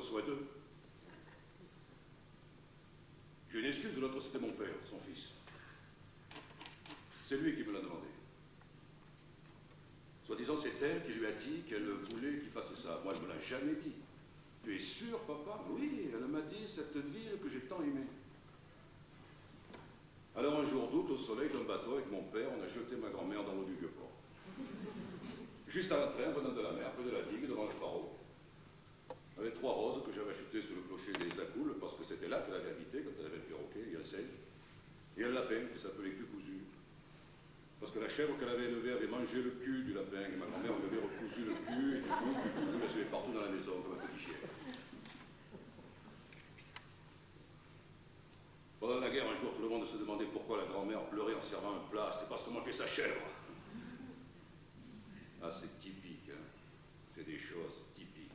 reçois deux. J'ai une excuse, l'autre c'était mon père, son fils. C'est lui qui me l'a demandé. Soi-disant, c'est elle qui lui a dit qu'elle voulait qu'il fasse ça. Moi, elle ne me l'a jamais dit. Tu es sûr, papa? Oui, elle m'a dit cette ville que j'ai tant aimée. Alors un jour d'août, au soleil d'un bateau avec mon père, on a jeté ma grand-mère dans l'eau du Vieux-Port. Juste à l'entrée, en venant de la mer, près de la digue, devant le pharo. Il y avait 3 roses que j'avais achetées sur le clocher des Acoules, parce que c'était là qu'elle avait habité quand elle avait le perroquet, il y a le seigle. Et un lapin qui s'appelait Cul cousu. Parce que la chèvre qu'elle avait élevée avait mangé le cul du lapin, et ma grand-mère lui avait recousu le cul, et du coup, Cul cousu la suivait partout dans la maison, comme un petit chien. Pendant la guerre, un jour, tout le monde se demandait pourquoi la grand-mère pleurait en servant un plat. C'était parce qu'on mangeait sa chèvre. Ah, c'est typique, hein. C'est des choses typiques.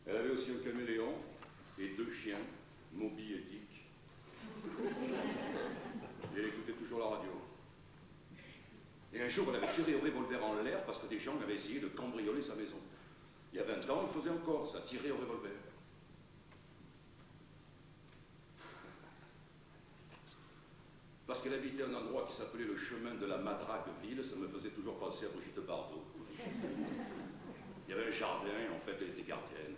Elle avait aussi un caméléon et 2 chiens, Moby et Dick. Et elle écoutait toujours la radio. Et un jour, elle avait tiré au revolver en l'air parce que des gens avaient essayé de cambrioler sa maison. Il y a 20 ans, elle faisait encore ça, tirer au revolver. Parce qu'elle habitait un endroit qui s'appelait le chemin de la Madrague-Ville, ça me faisait toujours penser à Brigitte Bardot. Il y avait un jardin, et en fait, elle était gardienne.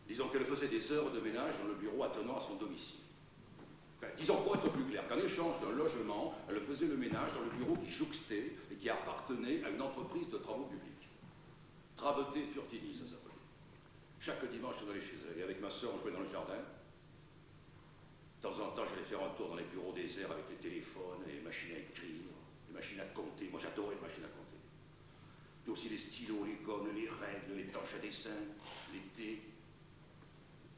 Disons qu'elle faisait des heures de ménage dans le bureau attenant à son domicile. Enfin, disons pour être plus clair, qu'en échange d'un logement, elle faisait le ménage dans le bureau qui jouxtait et qui appartenait à une entreprise de travaux publics. Trabeté Turtini, ça s'appelait. Chaque dimanche, on allait chez elle, et avec ma soeur, on jouait dans le jardin. De temps en temps, j'allais faire un tour dans les bureaux déserts avec les téléphones, les machines à écrire, les machines à compter. Moi, j'adorais les machines à compter. Puis aussi les stylos, les gommes, les règles, les planches à dessin, les thés.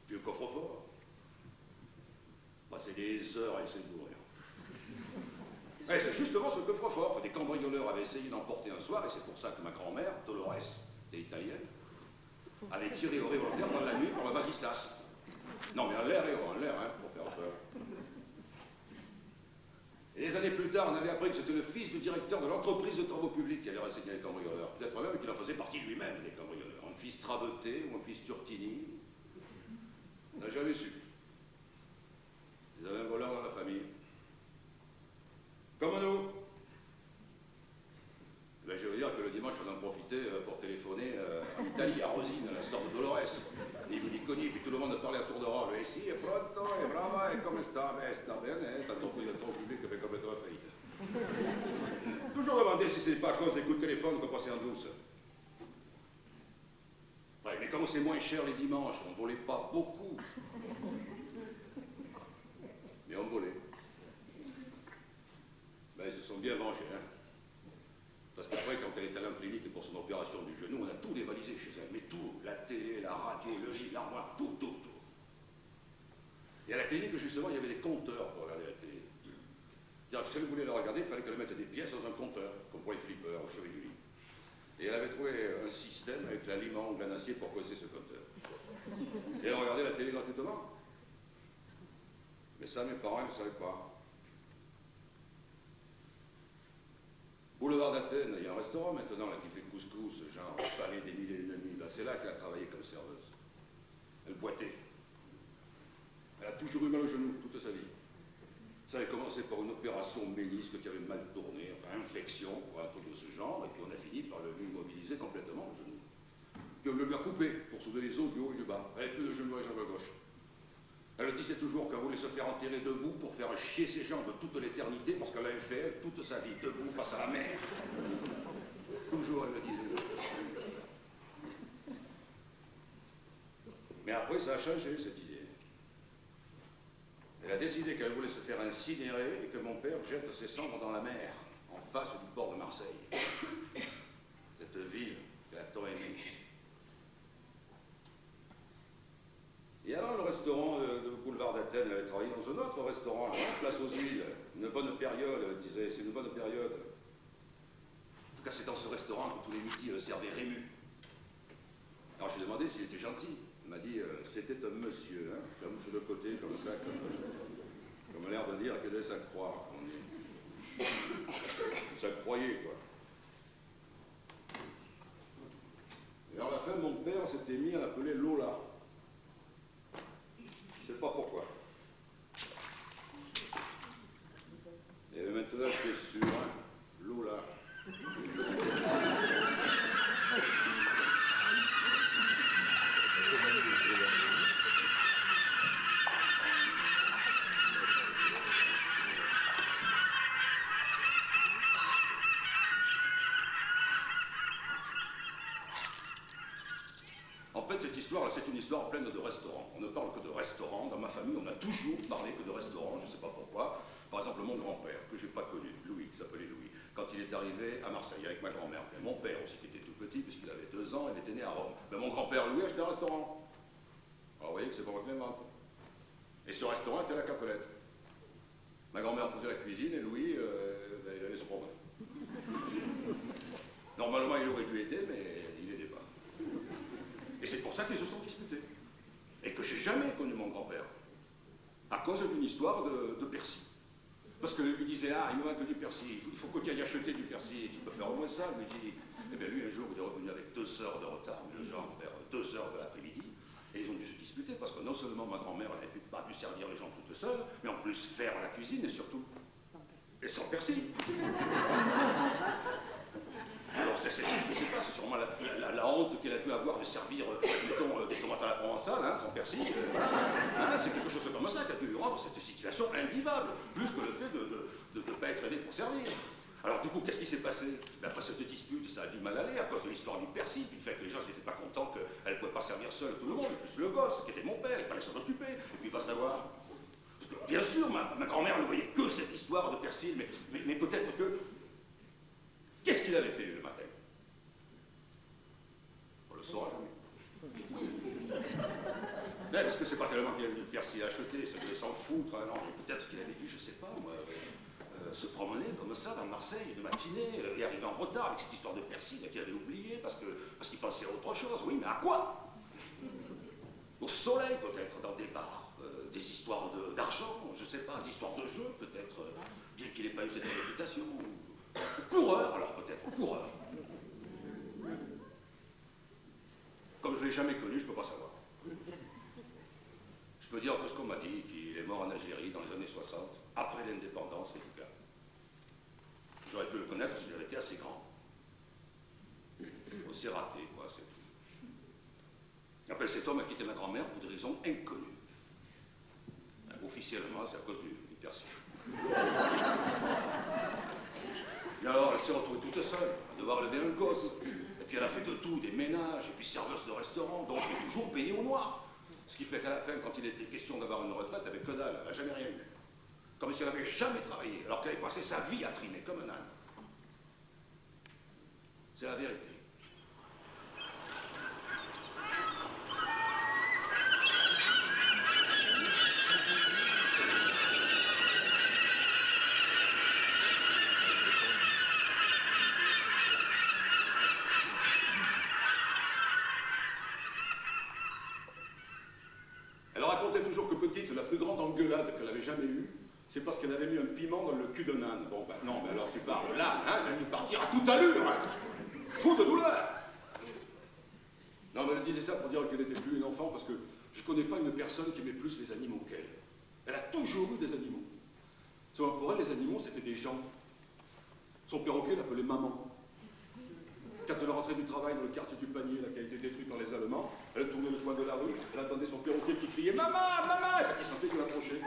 Puis le coffre-fort. Passer des heures à essayer de l'ouvrir. Et c'est justement ce coffre-fort que des cambrioleurs avaient essayé d'emporter un soir, et c'est pour ça que ma grand-mère, Dolores, était italienne, avait tiré au revolver dans la nuit pour la Vasistas. Non, mais en l'air, hein, pour faire peur. Et des années plus tard, on avait appris que c'était le fils du directeur de l'entreprise de travaux publics qui avait renseigné les cambrioleurs. Peut-être même qu'il en faisait partie lui-même, les cambrioleurs. Un fils Trabeté ou un fils Turtini. On n'a jamais su. Ils avaient un voleur dans la famille. Comme nous. Ben, je veux dire que le dimanche, on en profitait pour téléphoner en Italie, à Rosine, la sœur de Dolores. Ni vous ni connu, puis tout le monde parlait à tour de rôle. Et si, è pronto, è brava, e come sta? Ben, sta bene, tanto que le travaux publics avait complètement faillite. Toujours demander si c'est pas à cause des coups de téléphone qu'on passait en douce. Ouais, mais comme c'est moins cher les dimanches, on ne volait pas beaucoup. Mais on volait. Ben, ils se sont bien vengés, hein. Parce qu'après, quand elle est allée en clinique pour son opération du genou, on a tout dévalisé chez elle. Mais tout, la télé, la radio, le lit, l'armoire, tout. Et à la clinique, justement, il y avait des compteurs pour regarder la télé. C'est-à-dire que si elle voulait la regarder, il fallait qu'elle mette des pièces dans un compteur, comme pour les flippers au chevet du lit. Et elle avait trouvé un système avec la lime en angle en acier pour coincer ce compteur. Et elle regardait la télé gratuitement. Mais ça, mes parents, ils ne savaient pas. Boulevard d'Athènes, il y a un restaurant maintenant là, qui fait couscous, genre palais des mille et une nuits. Là, c'est là qu'elle a travaillé comme serveuse. Elle boitait. Elle a toujours eu mal au genou, toute sa vie. Ça avait commencé par une opération ménisque qui avait mal tourné, enfin infection, ou un truc de ce genre, et puis on a fini par le lui immobiliser complètement le genou. Puis on le lui a coupé pour soulever les os du haut et du bas. Elle n'avait plus de genou à la jambe gauche. Elle disait toujours qu'elle voulait se faire enterrer debout pour faire chier ses jambes toute l'éternité, parce qu'elle avait fait, elle, toute sa vie, debout face à la mer. Toujours, elle le disait. Mais après, ça a changé, cette idée. Elle a décidé qu'elle voulait se faire incinérer et que mon père jette ses cendres dans la mer, en face du port de Marseille. Cette ville qu'elle a tant aimée. Et alors, le restaurant de boulevard d'Athènes, elle avait travaillé dans un autre restaurant, place aux Huiles. Une bonne période, elle disait, c'est une bonne période. En tout cas, c'est dans ce restaurant que tous les midis, elle servait Rému. Alors, j'ai demandé s'il était gentil. Il m'a dit, c'était un monsieur, hein, comme sur le côté, comme ça, comme l'air de dire qu'il laisse à croire. Ça croyait, quoi. s'était mis à l'appeler Lola. Je sais pas pourquoi. Et maintenant, je suis sûr, hein, Lola. En fait, cette histoire-là, c'est une histoire pleine de restaurants. On ne parle que de restaurants. Dans ma famille, on a toujours parlé que de restaurants, je ne sais pas pourquoi. Par exemple, mon grand-père, que je n'ai pas connu, Louis, qui s'appelait Louis, quand il est arrivé à Marseille avec ma grand-mère. Et mon père aussi, qui était tout petit, puisqu'il avait 2 ans, il était né à Rome. Mais mon grand-père Louis achetait un restaurant. Alors vous voyez que c'est pas moi qui l'invente. Et ce restaurant était à la Capelette. Ma grand-mère faisait la cuisine et Louis, il allait se promener. Normalement, il aurait dû aider, mais il n'aidait pas. Et c'est pour ça qu'ils se sont disputés. Et que j'ai jamais connu mon grand-père. À cause d'une histoire de persil. Parce que lui disait, ah, il me manque du persil, il faut que tu ailles acheter du persil, tu peux faire au moins ça. Lui dit, eh bien lui, un jour, il est revenu avec 2 heures de retard, mais le genre vers 2 heures de l'après-midi. Et ils ont dû se disputer parce que non seulement ma grand-mère n'avait pas pu servir les gens toute seule, mais en plus faire la cuisine et surtout. Et sans persil. Alors, je sais pas, c'est sûrement la honte qu'elle a dû avoir de servir, mettons, des tomates à la provençale, hein, sans persil. Hein, c'est quelque chose comme ça qui a dû lui rendre cette situation invivable, plus que le fait de ne pas être aidé pour servir. Alors, du coup, qu'est-ce qui s'est passé? Après cette dispute, ça a du mal aller à cause de l'histoire du persil, puis du fait que les gens n'étaient pas contents qu'elle ne pouvait pas servir seule tout le monde, et plus le gosse, qui était mon père, il fallait s'en occuper. Et puis, il va savoir. Parce que, bien sûr, ma grand-mère ne voyait que cette histoire de persil, mais peut-être que. Qu'est-ce qu'il avait fait le matin? On le saura jamais. Mais parce que c'est pas tellement qu'il avait du persil à acheter, ça devait s'en foutre. Hein, non, peut-être qu'il avait dû, je sais pas moi, se promener comme ça dans Marseille de matinée et arriver en retard avec cette histoire de persil qu'il avait oublié parce qu'il pensait à autre chose. Oui, mais à quoi? Au soleil peut-être, dans des bars, des histoires d'argent, je sais pas, d'histoires de jeu peut-être, bien qu'il n'ait pas eu cette réputation. Coureur, alors peut-être, coureur. Comme je ne l'ai jamais connu, je ne peux pas savoir. Je peux dire que ce qu'on m'a dit, qu'il est mort en Algérie dans les années 60, après l'indépendance en tout cas. J'aurais pu le connaître s'il avait été assez grand. C'est raté, quoi, c'est tout. Après, cet homme a quitté ma grand-mère pour des raisons inconnues. Officiellement, c'est à cause du persil. Et alors, elle s'est retrouvée toute seule, à devoir lever un gosse. Et puis elle a fait de tout, des ménages, et puis serveuse de restaurant, donc elle est toujours payée au noir. Ce qui fait qu'à la fin, quand il était question d'avoir une retraite, elle avait que dalle, elle n'a jamais rien eu. Comme si elle n'avait jamais travaillé, alors qu'elle avait passé sa vie à trimer comme un âne. C'est la vérité. Toujours que petite, la plus grande engueulade qu'elle avait jamais eue, c'est parce qu'elle avait mis un piment dans le cul d'un âne. Bon, ben non, mais alors tu parles là, hein, elle a dû partir à toute allure, hein, fou de douleur. Non, mais elle disait ça pour dire qu'elle n'était plus une enfant, parce que je connais pas une personne qui aimait plus les animaux qu'elle. Elle a toujours eu des animaux. Seulement pour elle, les animaux, c'était des gens. Son perroquet l'appelait maman. Quand elle rentrait du travail dans le quartier du Panier, là, qui a été détruit par les Allemands, elle tournait le coin de la rue, elle entendait son perroquet qui criait « Maman, maman !» et qui sentait qu'il approchait.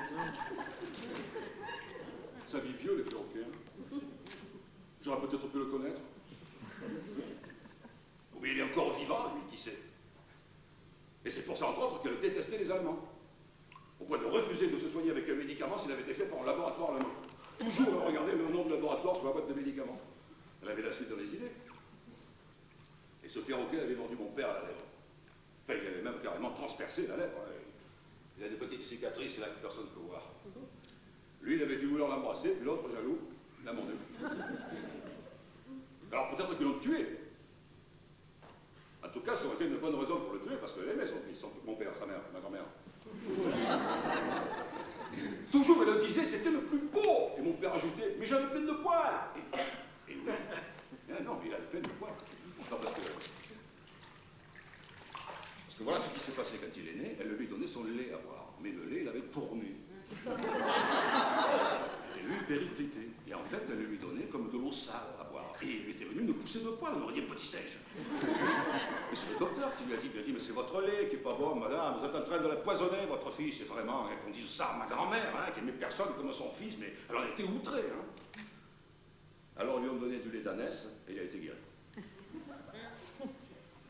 Ça vit vieux, les perroquets. Hein. J'aurais peut-être pu le connaître. Oui, il est encore vivant, lui, qui sait. Et c'est pour ça, entre autres, qu'elle détestait les Allemands. Au point de refuser de se soigner avec un médicament s'il avait été fait par un laboratoire allemand. Toujours, elle regardait le nom du laboratoire sur la boîte de médicaments. Elle avait la suite dans les idées. Et ce perroquet avait mordu mon père à la lèvre. Enfin, il avait même carrément transpercé la lèvre. Il a des petites cicatrices là que personne ne peut voir. Lui, il avait dû vouloir l'embrasser, puis l'autre, jaloux, l'a mordu. Alors peut-être qu'ils l'ont tué. En tout cas, ça aurait été une bonne raison pour le tuer, parce qu'elle aimait son fils, mon père, sa mère, ma grand-mère. Toujours, elle le disait, c'était le plus beau. Et mon père ajoutait, mais j'avais plein de poils. Et oui. Non, mais il avait plein de poils. Non, parce que que voilà ce qui s'est passé quand il est né. Elle lui donnait son lait à boire, mais le lait, il avait tourné. Et lui, il périclitait. Et en fait, elle lui donnait comme de l'eau sale à boire. Et il lui était venu une poussée de poil, on aurait dit un petit sèche. Et c'est le docteur qui lui a dit, mais c'est votre lait qui est pas bon, madame, vous êtes en train de la poisonner, votre fille, c'est vraiment, hein, qu'on dise ça à ma grand-mère, hein, qui aimait personne comme son fils, mais elle en était outrée. Hein. Alors ils lui ont donné du lait d'ânesse, et il a été guéri.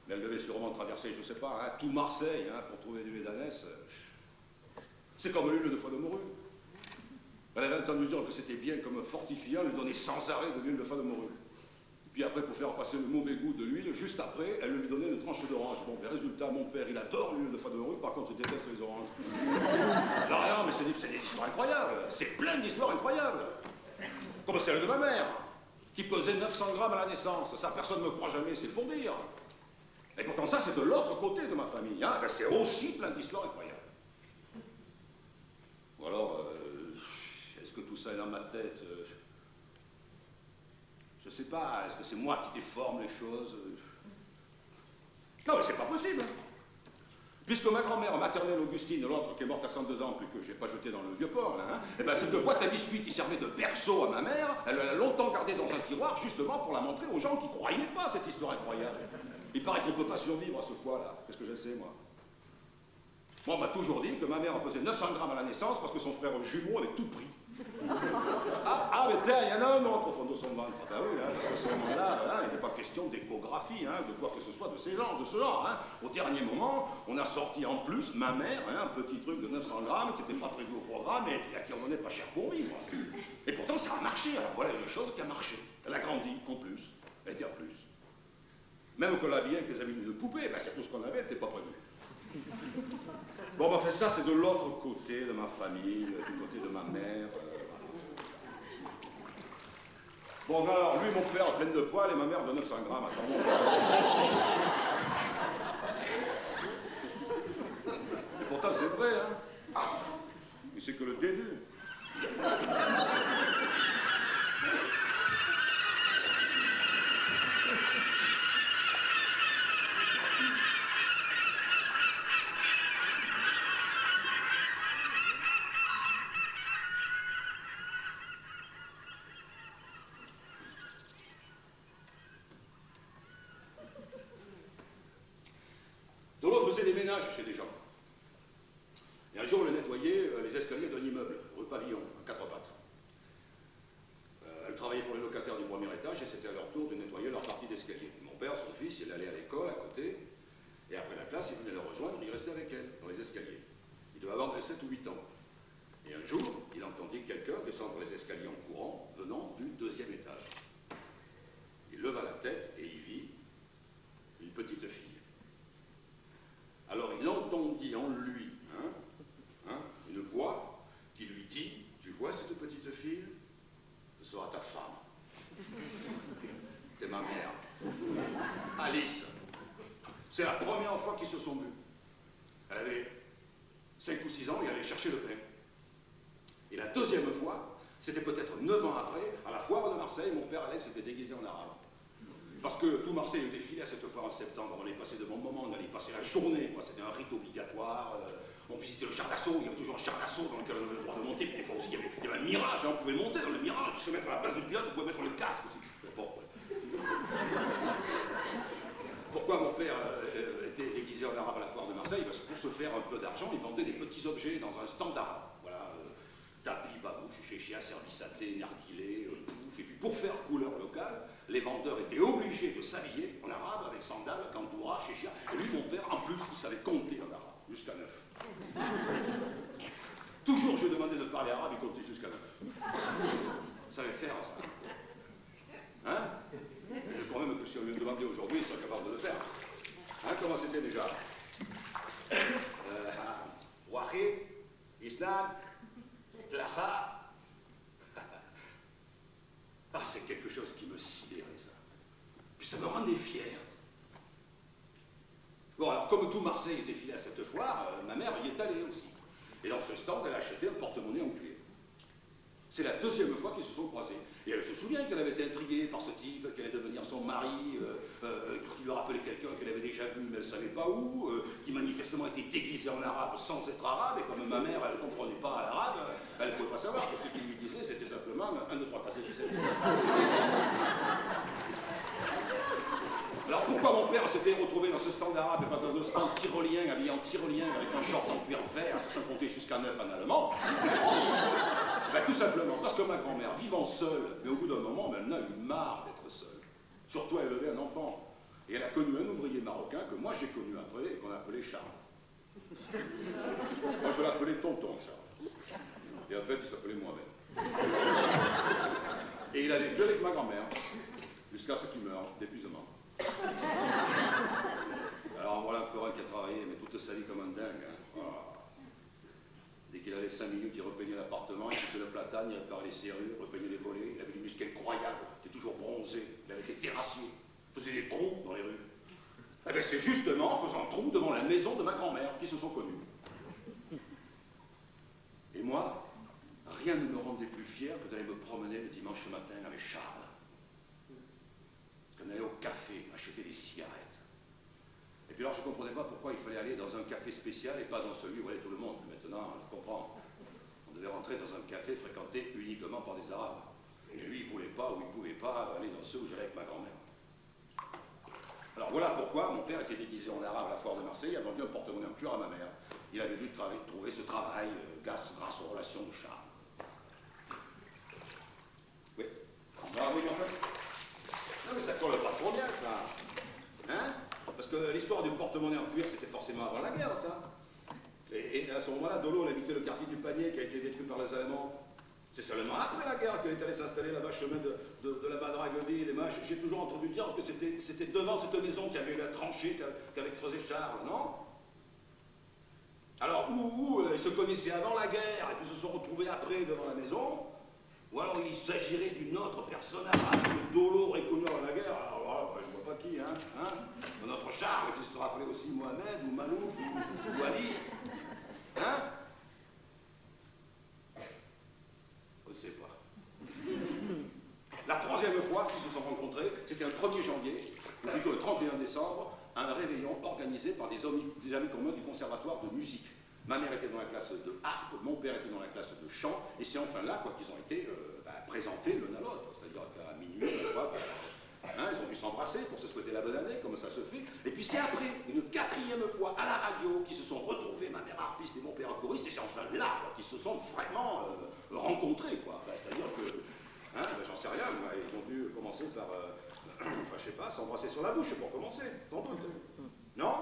Mais elle devait sûrement traverser, je sais pas, hein, tout Marseille, hein, pour trouver du lait d'ânesse. C'est comme l'huile de foie de morue. Elle avait entendu dire que c'était bien comme fortifiant, lui donner sans arrêt de l'huile de foie de morue. Puis après, pour faire passer le mauvais goût de l'huile, juste après, elle lui donnait une tranche d'orange. Bon, ben, résultat, mon père, il adore l'huile de foie de morue, par contre, il déteste les oranges. Alors rien, mais c'est des histoires incroyables. C'est plein d'histoires incroyables. Comme celle de ma mère, qui pesait 900 grammes à la naissance. Ça, personne ne me croit jamais, c'est pour dire. Et pourtant, ça, c'est de l'autre côté de ma famille. Hein. Ben, c'est aussi plein d'histoires incroyables. Ou alors, est-ce que tout ça est dans ma tête? Je sais pas, est-ce que c'est moi qui déforme les choses? Non, mais c'est pas possible. Puisque ma grand-mère maternelle Augustine, l'autre qui est morte à 102 ans, puis que j'ai pas jeté dans le vieux port, là, hein, et ben cette boîte à biscuits qui servait de berceau à ma mère, elle l'a longtemps gardée dans un tiroir, justement pour la montrer aux gens qui croyaient pas cette histoire incroyable. Il paraît qu'on peut pas survivre à ce poids-là. Qu'est-ce que je sais, moi? Moi, on m'a toujours dit que ma mère a pesé 900 grammes à la naissance parce que son frère jumeau avait tout pris. Mais tiens, il y en a un autre au fond de son ventre. Ben oui, hein, parce qu'à ce moment-là, hein, il n'était pas question d'échographie, hein, de quoi que ce soit de ce genre. Hein. Au dernier moment, on a sorti en plus ma mère, hein, un petit truc de 900 grammes qui n'était pas prévu au programme et puis à qui on donnait pas cher pour vivre. Et pourtant, ça a marché. Alors voilà une chose qui a marché. Elle a grandi en plus, elle était en plus. Même qu'on l'habillait avec des habits de poupée, ben, c'est tout ce qu'on avait, elle n'était pas prévu. Bon, enfin, ça, c'est de l'autre côté de ma famille, du côté de ma mère. Bon, alors, lui, mon père, plein de poils, et ma mère de 900 grammes. Attends, et pourtant, c'est vrai, hein. Mais c'est que le début. Des ménages chez des gens. Et un jour, on le nettoyait les escaliers d'un immeuble, rue Pavillon, à 4 pattes. Elle travaillait pour les locataires du premier étage et c'était à leur tour de nettoyer leur partie d'escalier. Mon père, son fils, il allait à l'école à côté et après la classe, il venait le rejoindre, il restait avec elle dans les escaliers. Il devait avoir 7 ou 8 ans. Et un jour, il entendit quelqu'un descendre les escaliers en courant venant du 2e étage. Il leva la tête et il vit une petite fille. Alors il entendit en lui une voix qui lui dit, tu vois cette petite fille, ce sera ta femme. T'es ma mère. Alice. C'est la première fois qu'ils se sont vus. Elle avait 5 ou 6 ans et elle allait chercher le pain. Et la deuxième fois, c'était peut-être 9 ans après, à la foire de Marseille, mon père Alex était déguisé en arabe. Parce que tout Marseille défilait à cette foire en septembre, on allait passer de bons moments, on allait passer la journée, c'était un rite obligatoire, on visitait le char d'assaut, il y avait toujours un char d'assaut dans lequel on avait le droit de monter, puis des fois aussi il y avait un mirage, hein, on pouvait monter dans le mirage, se mettre à la place du pilote, on pouvait mettre le casque aussi. Bon. Pourquoi mon père était déguisé en arabe à la foire de Marseille? Parce que pour se faire un peu d'argent, il vendait des petits objets dans un stand arabe. Voilà, tapis, babouche, chéchia, service à thé, narguilé, pouf, et puis pour faire couleur locale, les vendeurs étaient obligés de s'habiller en arabe avec sandales, kandoura, chéchia. Et lui, mon père, en plus, il savait compter en arabe, jusqu'à 9. Toujours, je demandais de parler arabe, il comptait jusqu'à 9. Il savait faire ça. Hein? Je crois même que si on lui demandait aujourd'hui, il serait capable de le faire. Hein, comment c'était déjà? Wahid, Isnan, Tlaha. Ah, c'est quelque chose qui me sidérait, ça. Puis ça me rendait fier. Bon, alors, comme tout Marseille défilait à cette foire, ma mère y est allée aussi. Et dans ce stand, elle a acheté un porte-monnaie en cuir. C'est la deuxième fois qu'ils se sont croisés. Et elle se souvient qu'elle avait été intriguée par ce type, qu'elle allait devenir son mari, qui lui rappelait quelqu'un qu'elle avait déjà vu mais elle ne savait pas où, qui manifestement était déguisé en arabe sans être arabe, et comme ma mère, elle ne comprenait pas l'arabe, elle ne pouvait pas savoir que ce qu'il lui disait, c'était simplement 1, 2, 3, 4, 5, 6, 7, 8, 9. Alors pourquoi mon père s'était retrouvé dans ce stand arabe et pas dans un stand tyrolien, habillé en tyrolien, avec un short en cuir vert, sans compter jusqu'à 9 en allemand? Ben, tout simplement parce que ma grand-mère, vivant seule, mais au bout d'un moment, ben, elle en a eu marre d'être seule. Surtout à élever un enfant. Et elle a connu un ouvrier marocain que moi j'ai connu après et qu'on appelait Charles. Moi je l'appelais Tonton Charles. Et en fait il s'appelait moi-même. Et il a vécu avec ma grand-mère jusqu'à ce qu'il meure d'épuisement. Alors voilà encore un qui a travaillé, mais toute sa vie comme un dingue. Hein. Voilà. Dès qu'il avait 5 minutes, il repeignait l'appartement, il coupait le platane, il réparait les serrures, repeignait les volets, il avait du muscle incroyable, il était toujours bronzé, il avait été terrassier, il faisait des trous dans les rues. Eh bien c'est justement en faisant un trou devant la maison de ma grand-mère qu'ils se sont connus. Et moi, rien ne me rendait plus fier que d'aller me promener le dimanche matin avec Charles. On allait au café acheter des cigarettes. Et puis alors je ne comprenais pas pourquoi il fallait aller dans un café spécial et pas dans celui où allait tout le monde. Maintenant, je comprends. On devait rentrer dans un café fréquenté uniquement par des Arabes. Et lui, il ne voulait pas ou il ne pouvait pas aller dans ceux où j'allais avec ma grand-mère. Alors voilà pourquoi mon père était déguisé en arabe à la foire de Marseille, il a vendu un porte-monnaie en cuir à ma mère. Il avait dû trouver ce travail grâce aux relations de Charles. Oui. Ah oui, en fait. Non mais ça colle pas trop bien, ça. Hein? Parce que l'histoire du porte-monnaie en cuir, c'était forcément avant la guerre, ça. Et à ce moment-là, Dolo, elle habitait le quartier du Panier qui a été détruit par les Allemands. C'est seulement après la guerre qu'elle est allée s'installer là-bas, chemin de la Badragueville. J'ai toujours entendu dire que c'était devant cette maison qu'il y avait eu la tranchée qu'avait creusé Charles, non? Alors, ils se connaissaient avant la guerre et puis se sont retrouvés après devant la maison. Ou alors il s'agirait d'une autre personne arabe que Dolo aurait connue avant la guerre. Alors voilà, bah, je vois pas qui, hein? Notre Charles, qui se rappelait aussi Mohamed, ou Malouf, ou Ali. Hein? Je ne sais pas. La troisième fois qu'ils se sont rencontrés, c'était un 1er janvier, ou plutôt le 31 décembre, un réveillon organisé par des amis communs du conservatoire de musique. Ma mère était dans la classe de harpe, mon père était dans la classe de chant, et c'est enfin là qu'ils ont été présentés l'un à l'autre. C'est-à-dire qu'à minuit, la fois, ils ont dû s'embrasser pour se souhaiter la bonne année, comme ça se fait. Et puis c'est après, une 4e fois à la radio, qu'ils se sont retrouvés, ma mère harpiste et mon père choriste, et c'est enfin là qu'ils se sont vraiment rencontrés, quoi. C'est-à-dire que, j'en sais rien, ils ont dû commencer par, enfin je sais pas, s'embrasser sur la bouche pour commencer, sans doute. Non?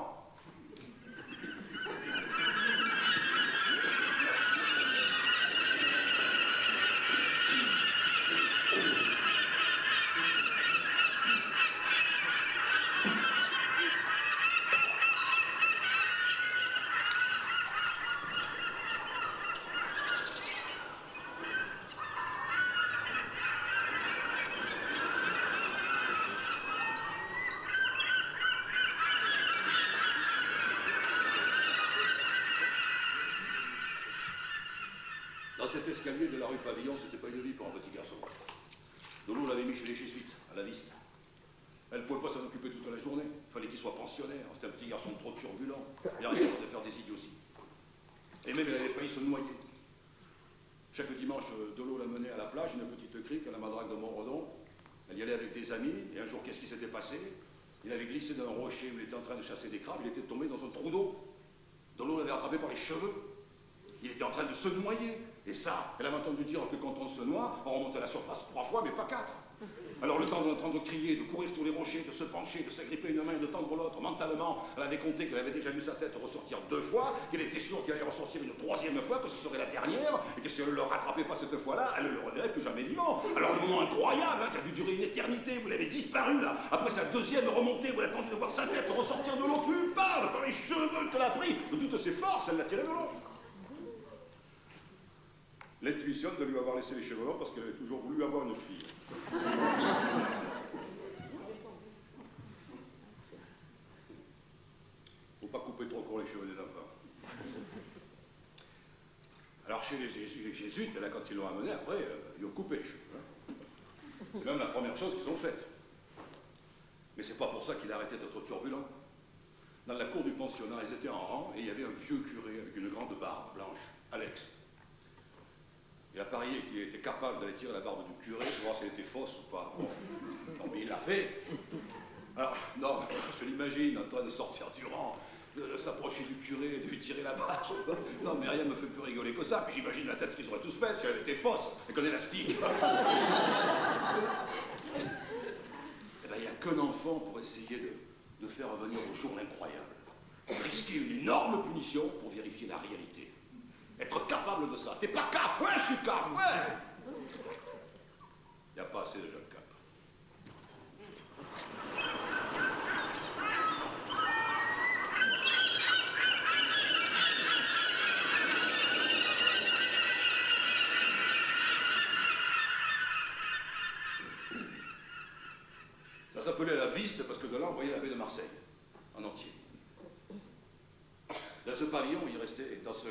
Cet escalier de la rue Pavillon, c'était pas une vie pour un petit garçon. Dolo l'avait mis chez les jésuites, à la Viste. Elle ne pouvait pas s'en occuper toute la journée. Il fallait qu'il soit pensionnaire. C'était un petit garçon trop turbulent. Il arrivait de faire des idioties. Et même, elle avait failli se noyer. Chaque dimanche, Dolo la menait à la plage, une petite crique à la Madrague de Montredon. Elle y allait avec des amis. Et un jour, qu'est-ce qui s'était passé? Il avait glissé d'un rocher où il était en train de chasser des crabes. Il était tombé dans un trou d'eau. Dolo l'avait attrapé par les cheveux. Il était en train de se noyer. Et ça, elle avait entendu dire que quand on se noie, on remonte à la surface 3 fois, mais pas 4. Alors le temps d'entendre crier, de courir sur les rochers, de se pencher, de s'agripper une main et de tendre l'autre, mentalement, elle avait compté qu'elle avait déjà vu sa tête ressortir 2 fois, qu'elle était sûre qu'elle allait ressortir une 3e fois, que ce serait la dernière, et que si elle ne le rattrapait pas cette fois-là, elle ne le reverrait plus jamais vivant. Alors le moment incroyable, qui a dû durer une éternité, vous l'avez disparu là, après sa 2e remontée, vous l'attendiez de voir sa tête ressortir de l'eau, tu lui parles, par les cheveux qu'elle a pris, de toutes ses forces, elle l'a tiré de l'eau. L'intuition de lui avoir laissé les cheveux longs parce qu'elle avait toujours voulu avoir une fille. Faut pas couper trop court les cheveux des enfants. Alors chez les jésuites, là, quand ils l'ont amené, après, ils ont coupé les cheveux. C'est même la première chose qu'ils ont faite. Mais c'est pas pour ça qu'il a arrêté d'être turbulent. Dans la cour du pensionnat, ils étaient en rang et il y avait un vieux curé avec une grande barbe blanche, Alex. Il a parié qu'il était capable d'aller tirer la barbe du curé pour voir si elle était fausse ou pas. Bon. Non, mais il l'a fait. Alors, non, je l'imagine en train de sortir du rang, de s'approcher du curé, de lui tirer la barbe. Non, mais rien ne me fait plus rigoler que ça. Puis j'imagine la tête qu'ils auraient tous faite si elle était fausse et qu'un élastique. Eh bien, il n'y a qu'un enfant pour essayer de faire revenir au jour l'incroyable. Risquer une énorme punition pour vérifier la réalité. Être capable de ça. T'es pas cap? Ouais, je suis cap, ouais! Il n'y a pas assez de jeunes cap. Ça s'appelait la Viste parce que de là on voyait la baie de Marseille, en entier. Dans ce pavillon, il restait, dans ce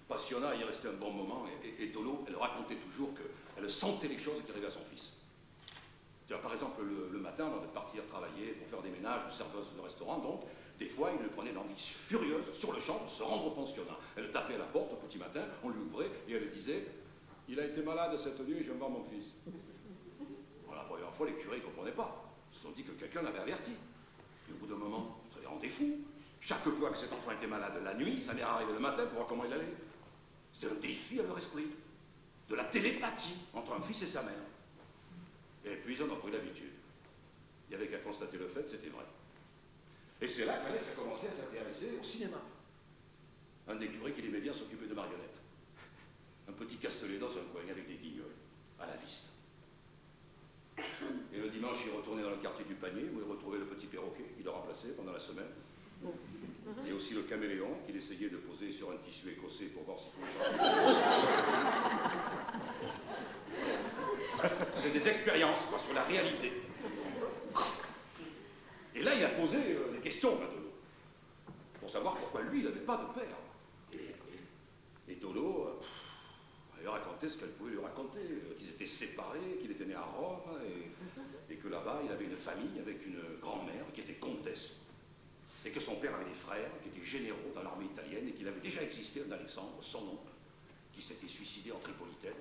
pensionnat, il restait un bon moment, et Dolo, elle racontait toujours qu'elle sentait les choses qui arrivaient à son fils. Par exemple, le matin, avant de partir travailler pour faire des ménages ou serveuse de restaurant, donc, des fois, il lui prenait l'envie furieuse, sur le champ, de se rendre au pensionnat. Elle tapait à la porte au petit matin, on lui ouvrait, et elle disait « Il a été malade cette nuit, je vais voir mon fils. » Voilà, la première fois, les curés ne comprenaient pas. Ils se sont dit que quelqu'un l'avait averti. Et au bout d'un moment, ça les rendait fous. Chaque fois que cet enfant était malade la nuit, ça m'est arrivé le matin pour voir comment il allait. C'était un défi à leur esprit. De la télépathie entre un fils et sa mère. Et puis ils en ont pris l'habitude. Il n'y avait qu'à constater le fait, c'était vrai. Et c'est là qu'Alex a commencé à s'intéresser au cinéma. Un des curés qu'il aimait bien s'occuper de marionnettes. Un petit castelet dans un coin avec des guignols, à la Viste. Et le dimanche, il retournait dans le quartier du Panier, où il retrouvait le petit perroquet, il le remplaçait pendant la semaine. Et aussi le caméléon, qu'il essayait de poser sur un tissu écossais pour voir s'il pouvait changer. C'est des expériences, quoi, sur la réalité. Et là, il a posé des questions à Dolo, pour savoir pourquoi lui, il n'avait pas de père. Et Dolo, elle racontait ce qu'elle pouvait lui raconter, qu'ils étaient séparés, qu'il était né à Rome, et que là-bas, il avait une famille avec une grand-mère qui était comtesse, et que son père avait des frères qui étaient généraux dans l'armée italienne, et qu'il avait déjà existé un Alexandre, son oncle, qui s'était suicidé en Tripolitaine,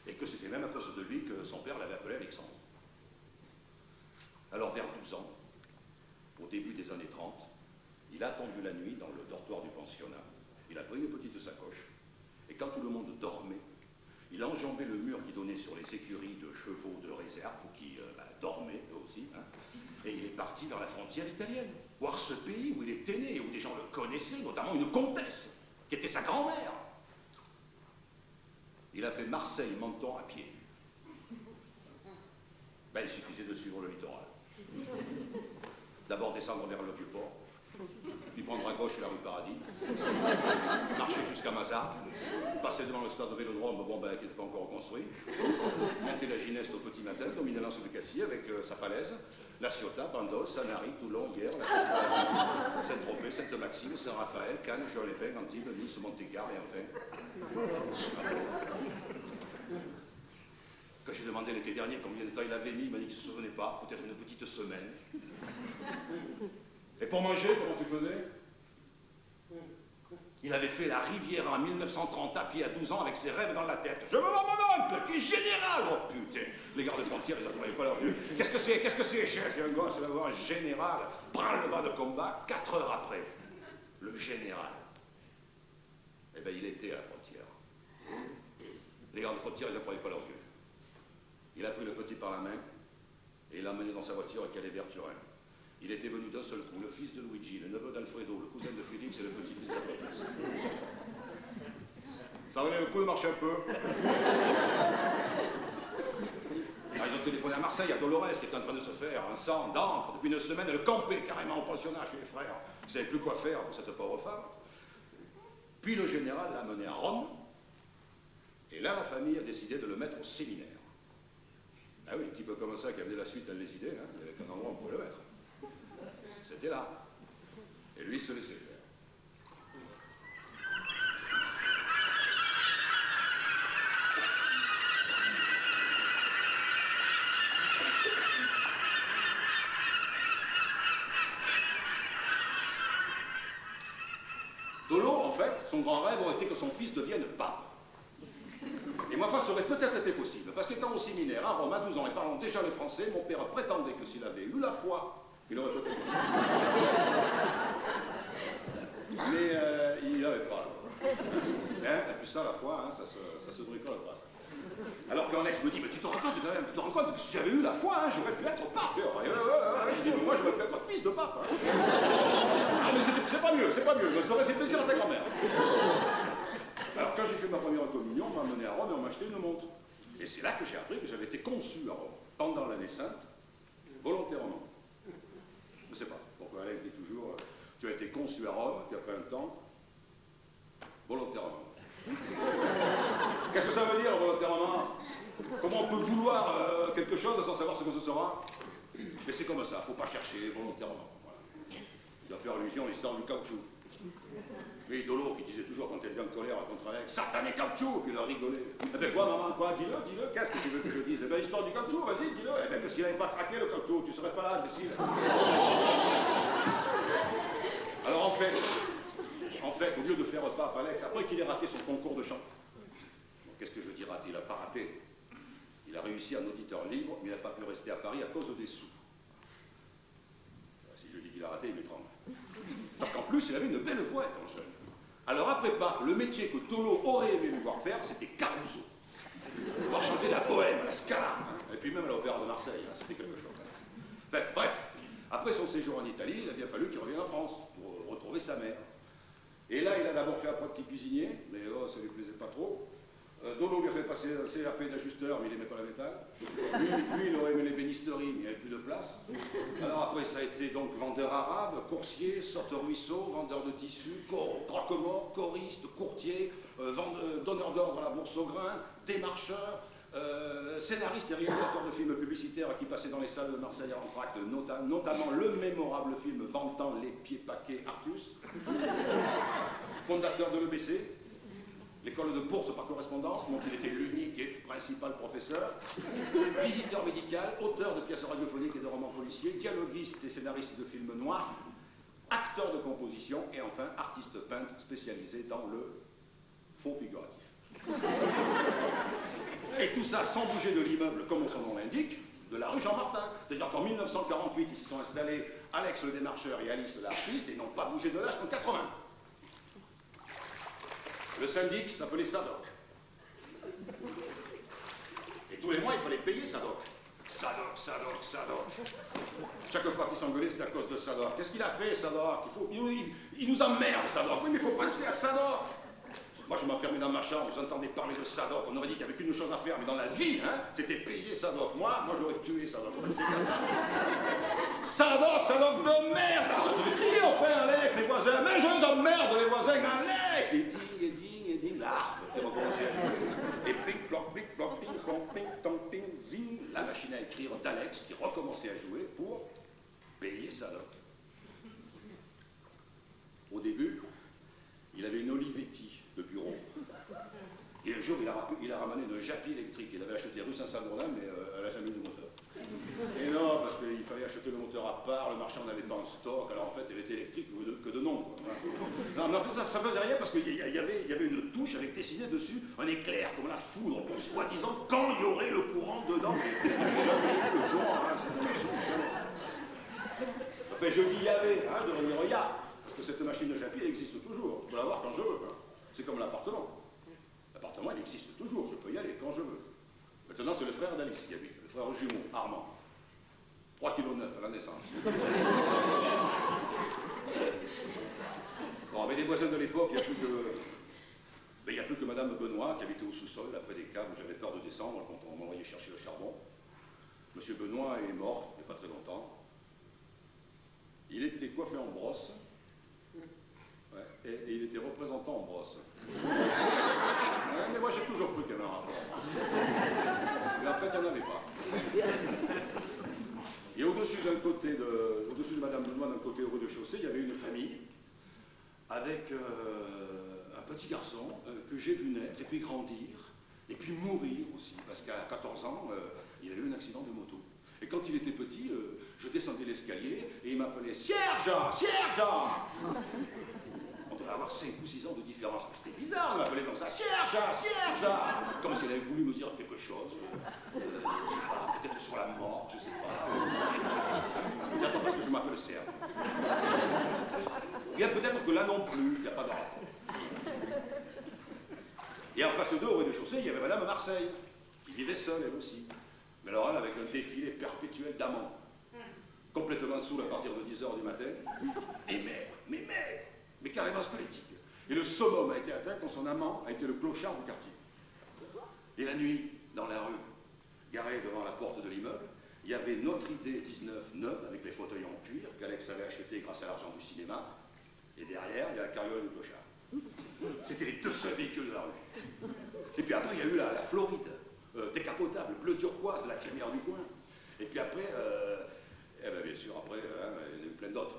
et que c'était même à cause de lui que son père l'avait appelé Alexandre. Alors, vers 12 ans, au début des années 30, il a attendu la nuit dans le dortoir du pensionnat. Il a pris une petite sacoche, et quand tout le monde dormait, il a enjambé le mur qui donnait sur les écuries de chevaux de réserve, qui dormaient eux aussi, hein, et il est parti vers la frontière italienne, voir ce pays où il était né, et où des gens le connaissaient, notamment une comtesse, qui était sa grand-mère. Il a fait Marseille-Menton à pied. Ben, il suffisait de suivre le littoral. D'abord descendre vers le Vieux-Port, puis prendre à gauche la rue Paradis, marcher jusqu'à Mazarques, passer devant le stade de Vélodrome, bon ben, qui n'était pas encore reconstruit, monter la Gineste au petit matin, dominer l'Anse de Cassis avec sa falaise, la Ciotat, Bandol, Sanary, Toulon, Hyères, Saint-Tropez, Sainte-Maxime, Saint-Raphaël, Cannes, Juan-les-Pins, Antibes, Nice, Montécarlo et enfin. Quand j'ai demandé l'été dernier combien de temps il avait mis, il m'a dit qu'il ne se souvenait pas, peut-être une petite semaine. Et pour manger, comment tu faisais? Il avait fait la Riviera en 1930 à pied à 12 ans avec ses rêves dans la tête. Je veux voir mon oncle, qui est général! Oh putain! Les gardes-frontières, ils n'attendaient pas leurs yeux. Qu'est-ce que c'est, chef? Il y a un gosse, il va voir un général, branle-bas de combat, 4 heures après. Le général. Eh bien, il était à la frontière. Les gardes-frontières, ils ne croyaient pas leurs yeux. Il a pris le petit par la main et il l'a emmené dans sa voiture qui allait vers Turin. Il était venu d'un seul coup, le fils de Luigi, le neveu d'Alfredo, le cousin de Félix et le petit-fils de la comtesse. Ça valait le coup de marcher un peu. Alors, ils ont téléphoné à Marseille, à Dolores, qui était en train de se faire un sang d'encre. Depuis une semaine, elle campait carrément au pensionnat chez les frères. Ils ne savaient plus quoi faire pour cette pauvre femme. Puis le général l'a amené à Rome. Et là, la famille a décidé de le mettre au séminaire. Ah oui, un petit peu comme ça qui avait la suite à les idées, hein, il n'y avait qu'un endroit où on pouvait le mettre. C'était là. Et lui, il se laissait faire. fait, son grand rêve aurait été que son fils devienne pape. Et ma foi, ça aurait peut-être été possible, parce qu'étant au séminaire à Rome à 12 ans et parlant déjà le français, mon père prétendait que s'il avait eu la foi, il aurait peut-être été. Mais il n'avait pas la foi. Hein? Et puis ça, la foi, hein, ça se bricole pas, ça. Alors quand Alex me dit, mais tu te rends compte quand même, tu te rends compte que si j'avais eu la foi, hein, j'aurais pu être pape. Je dis, mais moi j'aurais pu être fils de pape. Hein. Ah mais c'est pas mieux, ça aurait fait plaisir à ta grand-mère. Alors quand j'ai fait ma première communion, on m'a mené à Rome et on m'a acheté une montre. Et c'est là que j'ai appris que j'avais été conçu à Rome, pendant l'année sainte, volontairement. Je ne sais pas pourquoi Alex dit toujours, tu as été conçu à Rome, puis après un temps, volontairement. Qu'est-ce que ça veut dire, volontairement? Comment on peut vouloir quelque chose sans savoir ce que ce sera? Mais c'est comme ça, il ne faut pas chercher volontairement. Voilà. Il doit faire allusion à l'histoire du caoutchouc. Mais Dolo qui disait toujours quand elle était en colère contre Alex, satané caoutchouc, puis il a rigolé. Eh ben quoi, maman, quoi? Dis-le, qu'est-ce que tu veux que je dise? Eh ben l'histoire du caoutchouc, vas-y, dis-le. Eh ben que s'il n'avait pas craqué le caoutchouc, tu ne serais pas là, imbécile. Alors en fait, au lieu de faire pape Alex, après qu'il ait raté son concours de chant, qu'est-ce que je dis raté? Il n'a pas raté. Il a réussi un auditeur libre, mais il n'a pas pu rester à Paris à cause des sous. Si je dis qu'il a raté, il m'étrangle. Parce qu'en plus, il avait une belle voix étant jeune. Alors après pas, le métier que Tolo aurait aimé lui voir faire, c'était Caruso. Voir chanter la bohème, la scala, hein, et puis même à l'Opéra de Marseille, hein, c'était quelque chose. Enfin, bref, après son séjour en Italie, il a bien fallu qu'il revienne en France pour retrouver sa mère. Et là, il a d'abord fait apprenti cuisinier, mais oh, ça lui plaisait pas trop. Dolo lui a fait passer un CAP d'ajusteur, mais il n'aimait pas la métal. Lui, il aurait aimé l'ébénisterie, mais il n'y avait plus de place. Alors après, ça a été donc vendeur arabe, coursier, sorte-ruisseau, vendeur de tissus, croque-mort, choriste, courtier, donneur d'ordre à la bourse au grain, démarcheur, scénariste et réalisateur de films publicitaires qui passaient dans les salles de Marseille en entracte, notamment le mémorable film vantant les pieds paquets Artus, fondateur de l'EBC, l'école de bourse par correspondance, dont il était l'unique et principal professeur, visiteur médical, auteur de pièces radiophoniques et de romans policiers, dialoguiste et scénariste de films noirs, acteur de composition et enfin artiste peintre spécialisé dans le fond figuratif. Et tout ça sans bouger de l'immeuble, comme son nom l'indique, de la rue Jean-Martin. C'est-à-dire qu'en 1948, ils se sont installés Alex le démarcheur et Alice l'artiste et n'ont pas bougé de là jusqu'en 80. Le syndic s'appelait Sadoc. Et tous les mois, il fallait payer Sadoc. Sadoc. Chaque fois qu'il s'engueulait, c'était à cause de Sadoc. Qu'est-ce qu'il a fait, Sadoc? Il nous emmerde, Sadoc. Oui, mais il faut penser à Sadoc. Moi, je m'enfermais dans ma chambre, j'entendais parler de Sadoc. On aurait dit qu'il n'y avait qu'une chose à faire, mais dans la vie, hein, c'était payer Sadoc. Moi, j'aurais tué Sadoc. Je pensais qu'à ça. Sadoc de merde! Tu veux crier, enfin, Alex, les voisins. Mais je les emmerde, les voisins, Alex! Et ding, l'arbre qui recommençait à jouer. Et plic, ploc, ping, plong, ping, tong, ping, zing. La machine à écrire d'Alex qui recommençait à jouer pour payer Sadoc. Au début, il avait une Olivetti de bureau. Et un jour, il a ramené une Japy électrique. Il avait acheté rue Saint-Saturnin, mais elle n'a jamais eu de moteur. Et non, parce qu'il fallait acheter le moteur à part, le marchand n'avait pas en stock, alors en fait, elle était électrique que de nom. Non, mais en fait, ça faisait rien parce qu'il y avait une touche avec dessiné dessus un éclair, comme la foudre, pour soi-disant quand il y aurait le courant dedans. Il n'y a jamais eu le courant, hein, cette machine. Enfin, je dis il y avait, hein, je devrais dire il y a. Parce que cette machine de Japy, elle existe toujours. Je peux l'avoir quand je veux. Hein. C'est comme l'appartement. L'appartement, il existe toujours. Je peux y aller quand je veux. Maintenant, c'est le frère d'Alice qui habite, le frère jumeau, Armand. 3,9 kg à la naissance. Bon, avec les voisins de l'époque, il n'y a plus que Madame Benoît qui habitait au sous-sol, après des caves où j'avais peur de descendre quand on m'envoyait chercher le charbon. Monsieur Benoît est mort il n'y a pas très longtemps. Il était coiffé en brosse. Ouais, et il était représentant en brosse. Ouais, mais moi j'ai toujours cru qu'il y avait un rapport. Mais en fait, il n'y en avait pas. Et au-dessus de Madame Benoît, d'un côté au rez-de-chaussée, il y avait une famille avec un petit garçon que j'ai vu naître et puis grandir et puis mourir aussi, parce qu'à 14 ans, il a eu un accident de moto. Et quand il était petit, je descendais l'escalier et il m'appelait « Cierge! Cierge !» devait avoir 5 ou 6 ans de différence. C'était bizarre de m'appeler comme ça. Serge, Serge! Comme si elle avait voulu me dire quelque chose. Je sais pas, peut-être sur la mort, je sais pas. Peut-être parce que je m'appelle Serge. Bien, peut-être que là non plus, il n'y a pas de rapport. Et en face d'eux, au rez-de-chaussée, il y avait Madame Marseille, qui vivait seule, elle aussi. Mais alors elle, avec un défilé perpétuel d'amants. Complètement saoul à partir de 10 h du matin. Et mais carrément squelettique. Et le summum a été atteint quand son amant a été le clochard du quartier. Et la nuit, dans la rue, garé devant la porte de l'immeuble, il y avait notre idée 19 neuve, avec les fauteuils en cuir, qu'Alex avait acheté grâce à l'argent du cinéma. Et derrière, il y a la carriole du clochard. C'était les 2 seuls véhicules de la rue. Et puis après, il y a eu la Floride, décapotable, bleu turquoise, la crémière du coin. Et puis après, eh ben bien sûr, après, il y en a eu plein d'autres.